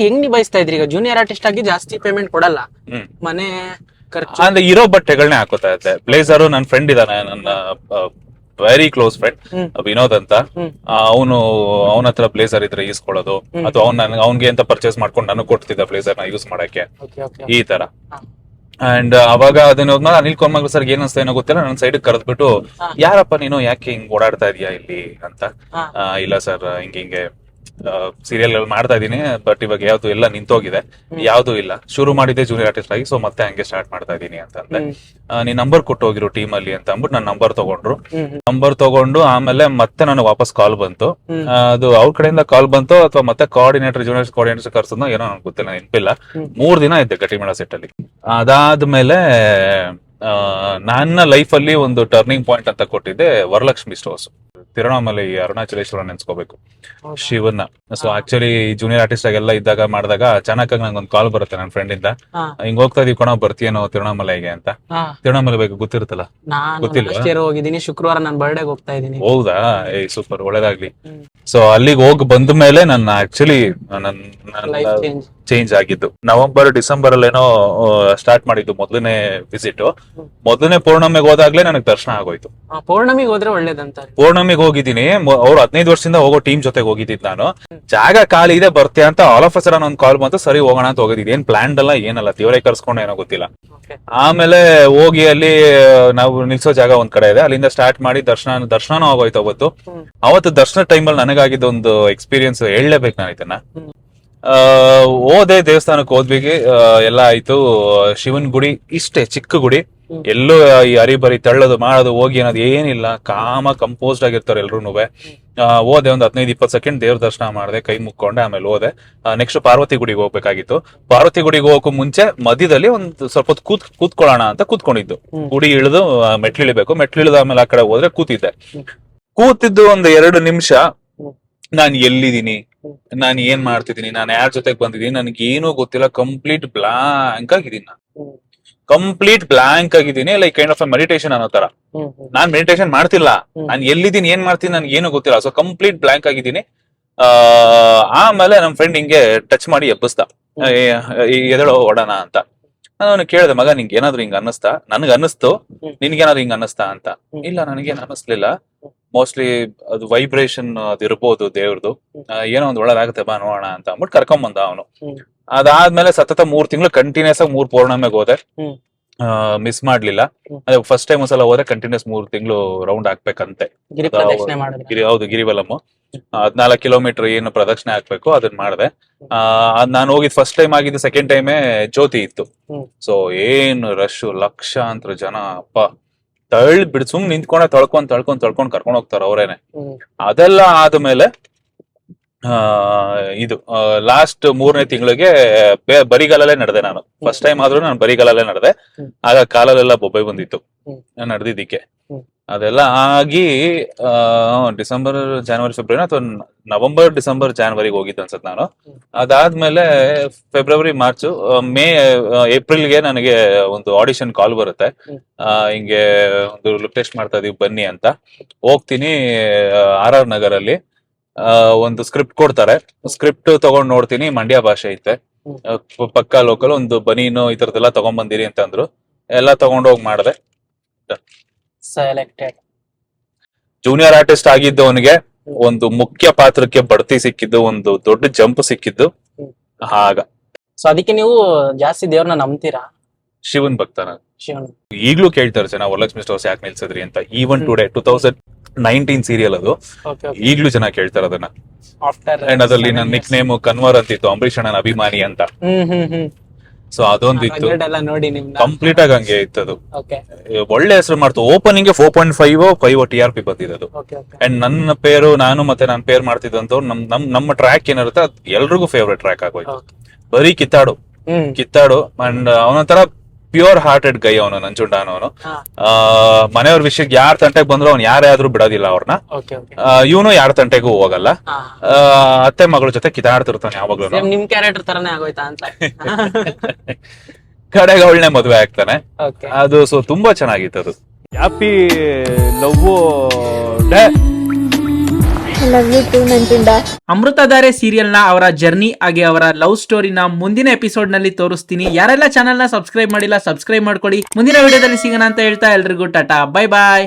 ಹೆಂಗ್ ನಿಭಾಯಿಸ್ತಾ ಇದ್ರಿ? ಈಗ ಜೂನಿಯರ್ ಆರ್ಟಿಸ್ಟ್ ಆಗಿ ಜಾಸ್ತಿ ಪೇಮೆಂಟ್ ಕೊಡಲ್ಲ, ಮನೆ ಅಂದ್ರೆ ಇರೋ ಬಟ್ಟೆಗಳನ್ನೇ ಹಾಕೋತಾ ಇದ್ದೆ. ಬ್ಲೇಸರ್ ನನ್ನ ಫ್ರೆಂಡ್ ಇದಾನೆ, ನನ್ನ ವೆರಿ ಕ್ಲೋಸ್ ಫ್ರೆಂಡ್ ವಿನೋದ್ ಅಂತ, ಅವನ ಹತ್ರ ಬ್ಲೇಸರ್ ಇದ್ರೆ ಈಸ್ಕೊಳ್ಳೋದು, ಅಥವಾ ಅವ್ನ್ಗೆ ಅಂತ ಪರ್ಚೇಸ್ ಮಾಡ್ಕೊಂಡು ನನಗೆ ಕೊಡ್ತಿದ್ದ ಬ್ಲೇಸರ್ ನ ಯೂಸ್ ಮಾಡಕ್ಕೆ, ಈ ತರ. ಅಂಡ್ ಅವಾಗ ಅದನ್ನ ಹೋದ್ಮೇಲೆ ಅನಿಲ್ ಕೋರ್ಮಂಗ್ಲ ಸರ್ ಏನ್ ಅನ್ಸ್ತಾ ಏನೋ ಗೊತ್ತಿಲ್ಲ, ನನ್ನ ಸೈಡ್ ಕರೆದ್ಬಿಟ್ಟು, ಯಾರಪ್ಪ ನೀನು, ಯಾಕೆ ಹಿಂಗ್ ಓಡಾಡ್ತಾ ಇದೀಯಾ ಇಲ್ಲಿ ಅಂತ. ಇಲ್ಲ ಸರ್, ಹಿಂಗೆ ಸೀರಿಯಲ್ ಮಾಡ್ತಾ ಇದೀನಿ, ಬಟ್ ಇವಾಗ ಯಾವ್ದು ಎಲ್ಲ ನಿಂತೋಗಿದೆ, ಯಾವ್ದು ಇಲ್ಲ, ಶುರು ಮಾಡಿದ್ದೆ ಜೂನಿಯರ್ ಆರ್ಟಿಸ್ಟ್ ಆಗಿ, ಸೊ ಮತ್ತೆ ಹಂಗೆ ಸ್ಟಾರ್ಟ್ ಮಾಡ್ತಾ ಇದೀನಿ ಅಂತಂದ್ರೆ, ನೀನ್ ನಂಬರ್ ಕೊಟ್ಟು ಹೋಗಿರೋ ಟೀಮ್ ಅಲ್ಲಿ ಅಂತ ಅಂದ್ಬಿಟ್ಟು ನನ್ನ ನಂಬರ್ ತಗೊಂಡು ಆಮೇಲೆ ಮತ್ತೆ ನನಗೆ ವಾಪಸ್ ಕಾಲ್ ಬಂತು. ಅದು ಅವ್ರ ಕಡೆಯಿಂದ ಕಾಲ್ ಬಂತು ಅಥವಾ ಮತ್ತೆ ಕೋಆರ್ಡಿನೇಟರ್ ಜೂನಿಯರ್ ಕೋಆರ್ಡಿನೇಟರ್ ಕರ್ಸೋದು ಏನೋ ನನಗೆ ಗೊತ್ತಿಲ್ಲ, ನೆನಪಿಲ್ಲ. 3 ದಿನ ಇದ್ದೆ ಗಟ್ಟಿಮೇಳ ಸೆಟ್ ಅಲ್ಲಿ. ಅದಾದ್ಮೇಲೆ ನನ್ನ ಲೈಫ್ ಅಲ್ಲಿ ಒಂದು ಟರ್ನಿಂಗ್ ಪಾಯಿಂಟ್ ಅಂತ ಕೊಟ್ಟಿದ್ದೆ ವರಲಕ್ಷ್ಮಿ ಸ್ಟೋರ್ಸ್, ತಿರುವಣ್ಣಾಮಲೈ ಅರುಣಾಚಲೇಶ್ವರ ನೆನ್ಸ್ಕೋಬೇಕು, ಶಿವನ್ನ. ಸೊ ಆಕ್ಚುಲಿ ಜೂನಿಯರ್ ಆರ್ಟಿಸ್ಟ್ ಆಗೆಲ್ಲ ಇದ್ದಾಗ ಮಾಡಿದಾಗ ಚೆನ್ನಾಗಿ ನಂಗೊಂದು ಕಾಲ್ ಬರುತ್ತೆ ನನ್ನ ಫ್ರೆಂಡ್ ಇಂದ, ಹಿಂಗ್ ಹೋಗ್ತಾ ಇದೀವಿ ಕಣೋ, ಬರ್ತೀಯನೋ ತಿರುವಣ್ಣಾಮಲೈಗೆ ಅಂತ. ತಿರುವಣ್ಣಾಮಲೈ ಬೇಕು ಗೊತ್ತಿರುತ್ತಲ್ಲ? ಗೊತ್ತಿಲ್ಲ, ಹೋಗಿದ್ದೀನಿ, ಶುಕ್ರವಾರ ನನ್ನ ಬರ್ಡೇ ಹೋಗ್ತಾ ಇದೀನಿ. ಹೌದಾ? ಸೂಪರ್, ಒಳ್ಳೇದಾಗ್ಲಿ. ಸೊ ಅಲ್ಲಿಗೆ ಹೋಗಿ ಬಂದ ಮೇಲೆ ನನ್ನ ಆಕ್ಚುಲಿ ಚೇಂಜ್ ಆಗಿದ್ದು ನವೆಂಬರ್ ಡಿಸೆಂಬರ್ ಅಲ್ಲೇನೋ ಸ್ಟಾರ್ಟ್ ಮಾಡಿದ್ದು ಮೊದಲನೇ ವಿಸಿಟ್. ಮೊದಲನೇ ಪೌರ್ಣಮಿಗೆ ಹೋದಾಗ್ಲೇ ನನಗೆ ದರ್ಶನ ಆಗೋಯ್ತು. ಪೌರ್ಣಮಿಗೆ ಹೋದ್ರೆ ಒಳ್ಳೇದಂತ. ಪೌರ್ಣಮಿಗೆ ಹೋಗಿದ್ದೀನಿ, ಅವ್ರು 15 ವರ್ಷದಿಂದ ಹೋಗೋ ಟೀಮ್ ಜೊತೆಗೆ ಹೋಗಿದ್ದಿದ್ದು ನಾನು. ಜಾಗ ಖಾಲಿ ಇದೆ ಬರ್ತೀಯ ಅಂತ ಆಲ್ ಆಫ್ ಸಡನ್ ಒಂದು ಕಾಲ್ ಬಂತು, ಸರಿ ಹೋಗೋಣ ಅಂತ ಹೋಗಿದ್ದೀನಿ. ಏನ್ ಪ್ಲಾನ್ ಅಲ್ಲ ಏನಲ್ಲ, ದೇವರೇ ಕರ್ಸ್ಕೊಂಡು ಏನೋ ಗೊತ್ತಿಲ್ಲ. ಆಮೇಲೆ ಹೋಗಿ ಅಲ್ಲಿ ನಾವು ನಿಲ್ಸೋ ಜಾಗ ಒಂದ್ ಕಡೆ ಇದೆ, ಅಲ್ಲಿಂದ ಸ್ಟಾರ್ಟ್ ಮಾಡಿ ದರ್ಶನನೂ ಆಗೋಯ್ತು. ಅವತ್ತು ದರ್ಶನ ಟೈಮಲ್ಲಿ ನನಗಾಗಿದ್ದ ಒಂದು ಎಕ್ಸ್ಪೀರಿಯನ್ಸ್ ಹೇಳಲೇಬೇಕು ನಾನು ಇದನ್ನ. ಹೋದೆ, ದೇವಸ್ಥಾನಕ್ಕೆ ಹೋದ್ವಿ, ಎಲ್ಲ ಆಯ್ತು. ಶಿವನ್ ಗುಡಿ ಇಷ್ಟೇ, ಚಿಕ್ಕ ಗುಡಿ, ಎಲ್ಲೂ ಈ ಹರಿಬರಿ ತಳ್ಳೋದು ಮಾಡೋದು ಹೋಗಿ ಅನ್ನೋದು ಏನಿಲ್ಲ, ಕಂಪೋಸ್ಡ್ ಆಗಿರ್ತಾರೆ ಎಲ್ರೂನು. ಹೋದೆ, ಒಂದು 15-20 ಸೆಕೆಂಡ್ ದೇವ್ರ ದರ್ಶನ ಮಾಡಿದೆ, ಕೈ ಮುಕ್ಕೊಂಡೆ, ಆಮೇಲೆ ಹೋದೆ. ನೆಕ್ಸ್ಟ್ ಪಾರ್ವತಿ ಗುಡಿಗೆ ಹೋಗ್ಬೇಕಾಗಿತ್ತು. ಪಾರ್ವತಿ ಗುಡಿಗೆ ಹೋಗಕ್ಕೂ ಮುಂಚೆ ಮಧ್ಯದಲ್ಲಿ ಒಂದು ಸ್ವಲ್ಪ ಹೊತ್ತು ಕೂತ್ಕೊಳ್ಳೋಣ ಅಂತ ಕೂತ್ಕೊಂಡಿದ್ದು. ಗುಡಿ ಇಳಿದು ಮೆಟ್ಲಿಳಿಬೇಕು, ಮೆಟ್ಲಿಳಿದ ಆಮೇಲೆ ಆ ಕಡೆ ಹೋದ್ರೆ ಕೂತಿದ್ದು ಒಂದು 2 ನಿಮಿಷ ನಾನು ಎಲ್ಲಿದ್ದೀನಿ, ನಾನು ಏನ್ ಮಾಡ್ತಿದ್ದೀನಿ, ನಾನು ಯಾರ ಜೊತೆಗೆ ಬಂದಿದ್ದೀನಿ, ನನ್ಗೆ ಏನೂ ಗೊತ್ತಿಲ್ಲ, ಕಂಪ್ಲೀಟ್ ಬ್ಲಾಂಕ್ ಆಗಿದ್ದೀನಿ ನಾನು. ಕಂಪ್ಲೀಟ್ ಬ್ಲಾಂಕ್ ಆಗಿದ್ದೀನಿ, ಲೈಕ್ ಕೈಂಡ್ ಆಫ್ ಮೆಡಿಟೇಷನ್ ಅನ್ನೋ ತರ. ನಾನ್ ಮೆಡಿಟೇಷನ್ ಮಾಡ್ತಿಲ್ಲ, ನಾನು ಎಲ್ಲಿದ್ದೀನಿ ಏನ್ ಮಾಡ್ತೀನಿ ನನ್ಗೆ ಏನು ಗೊತ್ತಿಲ್ಲ. ಸೊ ಕಂಪ್ಲೀಟ್ ಬ್ಲಾಂಕ್ ಆಗಿದ್ದೀನಿ. ಆಮೇಲೆ ನಮ್ ಫ್ರೆಂಡ್ ಹಿಂಗೆ ಟಚ್ ಮಾಡಿ ಎಬ್ಬಿಸ್ದ, ಎದಳೋ ಓಡೋಣ ಅಂತ. ನಾನು ಕೇಳಿದೆ, ಮಗ ನಿಂಗೆ ಏನಾದ್ರು ಹಿಂಗ ಅನ್ನಿಸ್ತಾ? ನನ್ಗೆ ಅನ್ನಿಸ್ತು, ನಿನ್ಗೇನಾದ್ರು ಹಿಂಗ ಅನ್ನಿಸ್ತಾ ಅಂತ. ಇಲ್ಲ ನನಗೇನು ಅನ್ನಿಸ್ಲಿಲ್ಲ, ಮೋಸ್ಟ್ಲಿ ಅದು ವೈಬ್ರೇಷನ್ ಅದು ಇರ್ಬೋದು ದೇವ್ರದು, ಏನೋ ಒಂದ್ ಒಳ್ಳೇದಾಗುತ್ತೆ ಬಾ ನೋಡೋಣ ಅಂತ ಅಂದ್ಬಿಟ್ಟು ಕರ್ಕೊಂಡ್ ಬಂದ ಅವನು. ಅದಾದ್ಮೇಲೆ ಸತತ 3 ತಿಂಗಳು ಕಂಟಿನ್ಯೂಸ್ ಆಗಿ 3 ಪೌರ್ಣಮಿಗೆ ಹೋದೆ, ಮಿಸ್ ಮಾಡ್ಲಿಲ್ಲ. ಅದೇ ಫಸ್ಟ್ ಟೈಮ್ ಒಂದ್ಸಲ ಹೋದ್ರೆ ಕಂಟಿನ್ಯೂಸ್ 3 ತಿಂಗಳು ರೌಂಡ್ ಹಾಕ್ಬೇಕಂತೆ. ಗಿರಿ ಪ್ರದಕ್ಷಿಣೆ ಮಾಡಿದ್ರೆ ಹೌದು, ಗಿರಿವಲಮ್ಮು 14 ಕಿಲೋಮೀಟರ್ ಏನು ಪ್ರದಕ್ಷಿಣೆ ಹಾಕ್ಬೇಕು ಅದನ್ನ ಮಾಡಿದೆ. ನಾನು ಹೋಗಿದ್ ಫಸ್ಟ್ ಟೈಮ್ ಆಗಿದ್ದು, ಸೆಕೆಂಡ್ ಟೈಮೇ ಜ್ಯೋತಿ ಇತ್ತು. ಸೊ ಏನು ರಶ್, ಲಕ್ಷಾಂತರ ಜನ, ಅಪ್ಪ ಬಿಡ್ ಸುಮ್ ನಿಂತ್ಕೊಂಡೆ ತಳ್ಕೊಂಡ್ ಕರ್ಕೊಂಡ್ ಹೋಗ್ತಾರ ಅವ್ರೇನೆ. ಅದೆಲ್ಲ ಆದ್ಮೇಲೆ ಇದು ಲಾಸ್ಟ್ 3ನೇ ತಿಂಗಳಿಗೆ ಬರಿಗಾಲಲ್ಲೇ ನಡೆದೆ ನಾನು. ಫಸ್ಟ್ ಟೈಮ್ ಆದ್ರೂ ನಾನು ಬರಿಗಾಲಲ್ಲೇ ನಡೆದೆ. ಆಗ ಕಾಲಲ್ಲೆಲ್ಲ ಬೊಬ್ಬೆ ಬಂದಿತ್ತು ನಡೆದಿದ್ದಕ್ಕೆ. ಅದೆಲ್ಲ ಆಗಿ ಡಿಸೆಂಬರ್, ಜನವರಿ, ಫೆಬ್ರವರಿ ಅಥವಾ ನವೆಂಬರ್, ಡಿಸೆಂಬರ್, ಜನವರಿಗೆ ಹೋಗಿದ್ದು ಅನ್ಸತ್ ನಾನು. ಅದಾದ್ಮೇಲೆ ಫೆಬ್ರವರಿ, ಮಾರ್ಚ್, ಮೇ, ಏಪ್ರಿಲ್ಗೆ ನನಗೆ ಒಂದು ಆಡಿಷನ್ ಕಾಲ್ ಬರುತ್ತೆ. ಹಿಂಗೆ ಒಂದು ಲುಕ್ ಟೆಸ್ಟ್ ಮಾಡ್ತಾ ಇದೀವಿ ಬನ್ನಿ ಅಂತ. ಹೋಗ್ತೀನಿ, RR ನಗರಲ್ಲಿ. ಒಂದು ಸ್ಕ್ರಿಪ್ಟ್ ಕೊಡ್ತಾರೆ, ಸ್ಕ್ರಿಪ್ಟ್ ತಗೊಂಡ್ ನೋಡ್ತೀನಿ, ಮಂಡ್ಯ ಭಾಷೆ ಐತೆ, ಪಕ್ಕಾ ಲೋಕಲ್, ಒಂದು ಬನೀನು ಈ ತರದೆಲ್ಲ ತಗೊಂಡ್ ಬಂದಿರಿ ಅಂತ ಅಂದ್ರು. ಎಲ್ಲ ತಗೊಂಡೋಗಿ ಮಾಡಿದೆ. ಸೆಲೆಕ್ಟೆಡ್. ಜೂನಿಯರ್ ಆರ್ಟಿಸ್ಟ್ ಆಗಿದ್ದವನಿಗೆ ಒಂದು ಮುಖ್ಯ ಪಾತ್ರಕ್ಕೆ ಬಡ್ತಿ ಸಿಕ್ಕಿದ್ದು, ಒಂದು ದೊಡ್ಡ ಜಂಪ್ ಸಿಕ್ಕಿದ್ದು ಆಗ. ಸೊ ಅದಕ್ಕೆ ನೀವು ಜಾಸ್ತಿ ದೇವ್ರನ್ನ ನಂಬ್ತೀರಾ? ಶಿವನ್ ಭಕ್ತ ನಾನು. ಶಿವನ್ ಈಗ್ಲೂ ಕೇಳ್ತಾರೆ ಜನ, ವರಲಕ್ಷ್ಮಿ ಸ್ಟೋರ್ಸ್ ಯಾಕೆ ನಿಲ್ಸಿದ್ರಿ ಅಂತ. ಈವನ್ ಟುಡೇ 2019 ಸೀರಿಯಲ್ ಅದು, ಈಗ್ಲೂ ಜನ ಕೇಳ್ತಾರೆ ಅದನ್ನ. ಅಂಡ್ ಅದ್ರಲ್ಲಿ ನನ್ನ ನಿಕ್ ನೇಮ್ ಕನ್ವರ್ ಅಂತಿತ್ತು, ಅಂಬರೀಷ್ ಅಣ್ಣನ ಅಭಿಮಾನಿ ಅಂತ. ಸೊ ಅದೊಂದಿತ್ತು, ನೋಡಿ ನಿಮ್ನ ಕಂಪ್ಲೀಟ್ ಆಗಿ ಹಂಗೆ ಇತ್ತು ಅದು. ಓಕೆ ಒಳ್ಳೆ ಹೆಸರು ಮಾಡ್ತು. ಓಪನಿಂಗ್ 4.5 TRP ಬಂದಿದ್ದು. Okay okay. ಅಂಡ್ ನನ್ನ ಪೇರು, ನಾನು ಮತ್ತೆ ನನ್ನ ಪೇರ್ ಮಾಡ್ತಿದ್ದಂತವ್ರು, ನಮ್ಮ ಟ್ರ್ಯಾಕ್ ಏನಿರುತ್ತೆ ಅದು ಎಲ್ರಿಗೂ ಫೇವ್ರೆಟ್ ಟ್ರ್ಯಾಕ್ ಆಗೋಯ್ತು. ಬರೀ ಕಿತ್ತಾಡು. ಅಂಡ್ ಅವನೊಂಥರ ಪ್ಯೂರ್ ಹಾರ್ಟೆಡ್ ಗೈ ಅವನು, ನಂಜುಂಡ ಅನ್ನೋನು. ಮನೆಯವ್ರ ವಿಷಯಕ್ಕೆ ಯಾರ ತಂಟೆಗೆ ಬಂದ್ರು ಅವ್ನು ಯಾರ್ಯಾದ್ರೂ ಬಿಡೋದಿಲ್ಲ ಅವ್ರನ್ನ. ಇವನು ಯಾರ ತಂಟೆಗೂ ಹೋಗಲ್ಲ. ಅತ್ತೆ ಮಗಳ ಜೊತೆ ಕಿತ್ತಾಡ್ತಿರ್ತಾನೆ ಯಾವಾಗ್ಲೂ. ನಿಮ್ ಕ್ಯಾರೆಕ್ಟರ್ ತರನೇ ಆಗೋಯ್ತಾ ಅಂತ. ಕಡೆಗೆ ಅವಳನ್ನೇ ಮದುವೆ ಆಗ್ತಾನೆ. ಅದು ಸೊ ತುಂಬಾ ಚೆನ್ನಾಗಿತ್ತು ಅದು. Happy love day. Amruthadhaare serial ನ ಅವರ ಜರ್ನಿ ಹಾಗೆ ಅವರ ಲವ್ ಸ್ಟೋರಿನ ಮುಂದಿನ ಎಪಿಸೋಡ್ ನಲ್ಲಿ ತೋರಿಸ್ತೀನಿ. ಯಾರೆಲ್ಲ ಚಾನೆಲ್ ನ ಸಬ್ಸ್ಕ್ರೈಬ್ ಮಾಡಿಲ್ಲ, ಸಬ್ಸ್ಕ್ರೈಬ್ ಮಾಡ್ಕೊಳ್ಳಿ. ಮುಂದಿನ ವಿಡಿಯೋದಲ್ಲಿ ಸಿಗೋಣ ಅಂತ ಹೇಳ್ತಾ ಎಲ್ರಿಗೂ ಟಾಟಾ, ಬೈ ಬಾಯ್.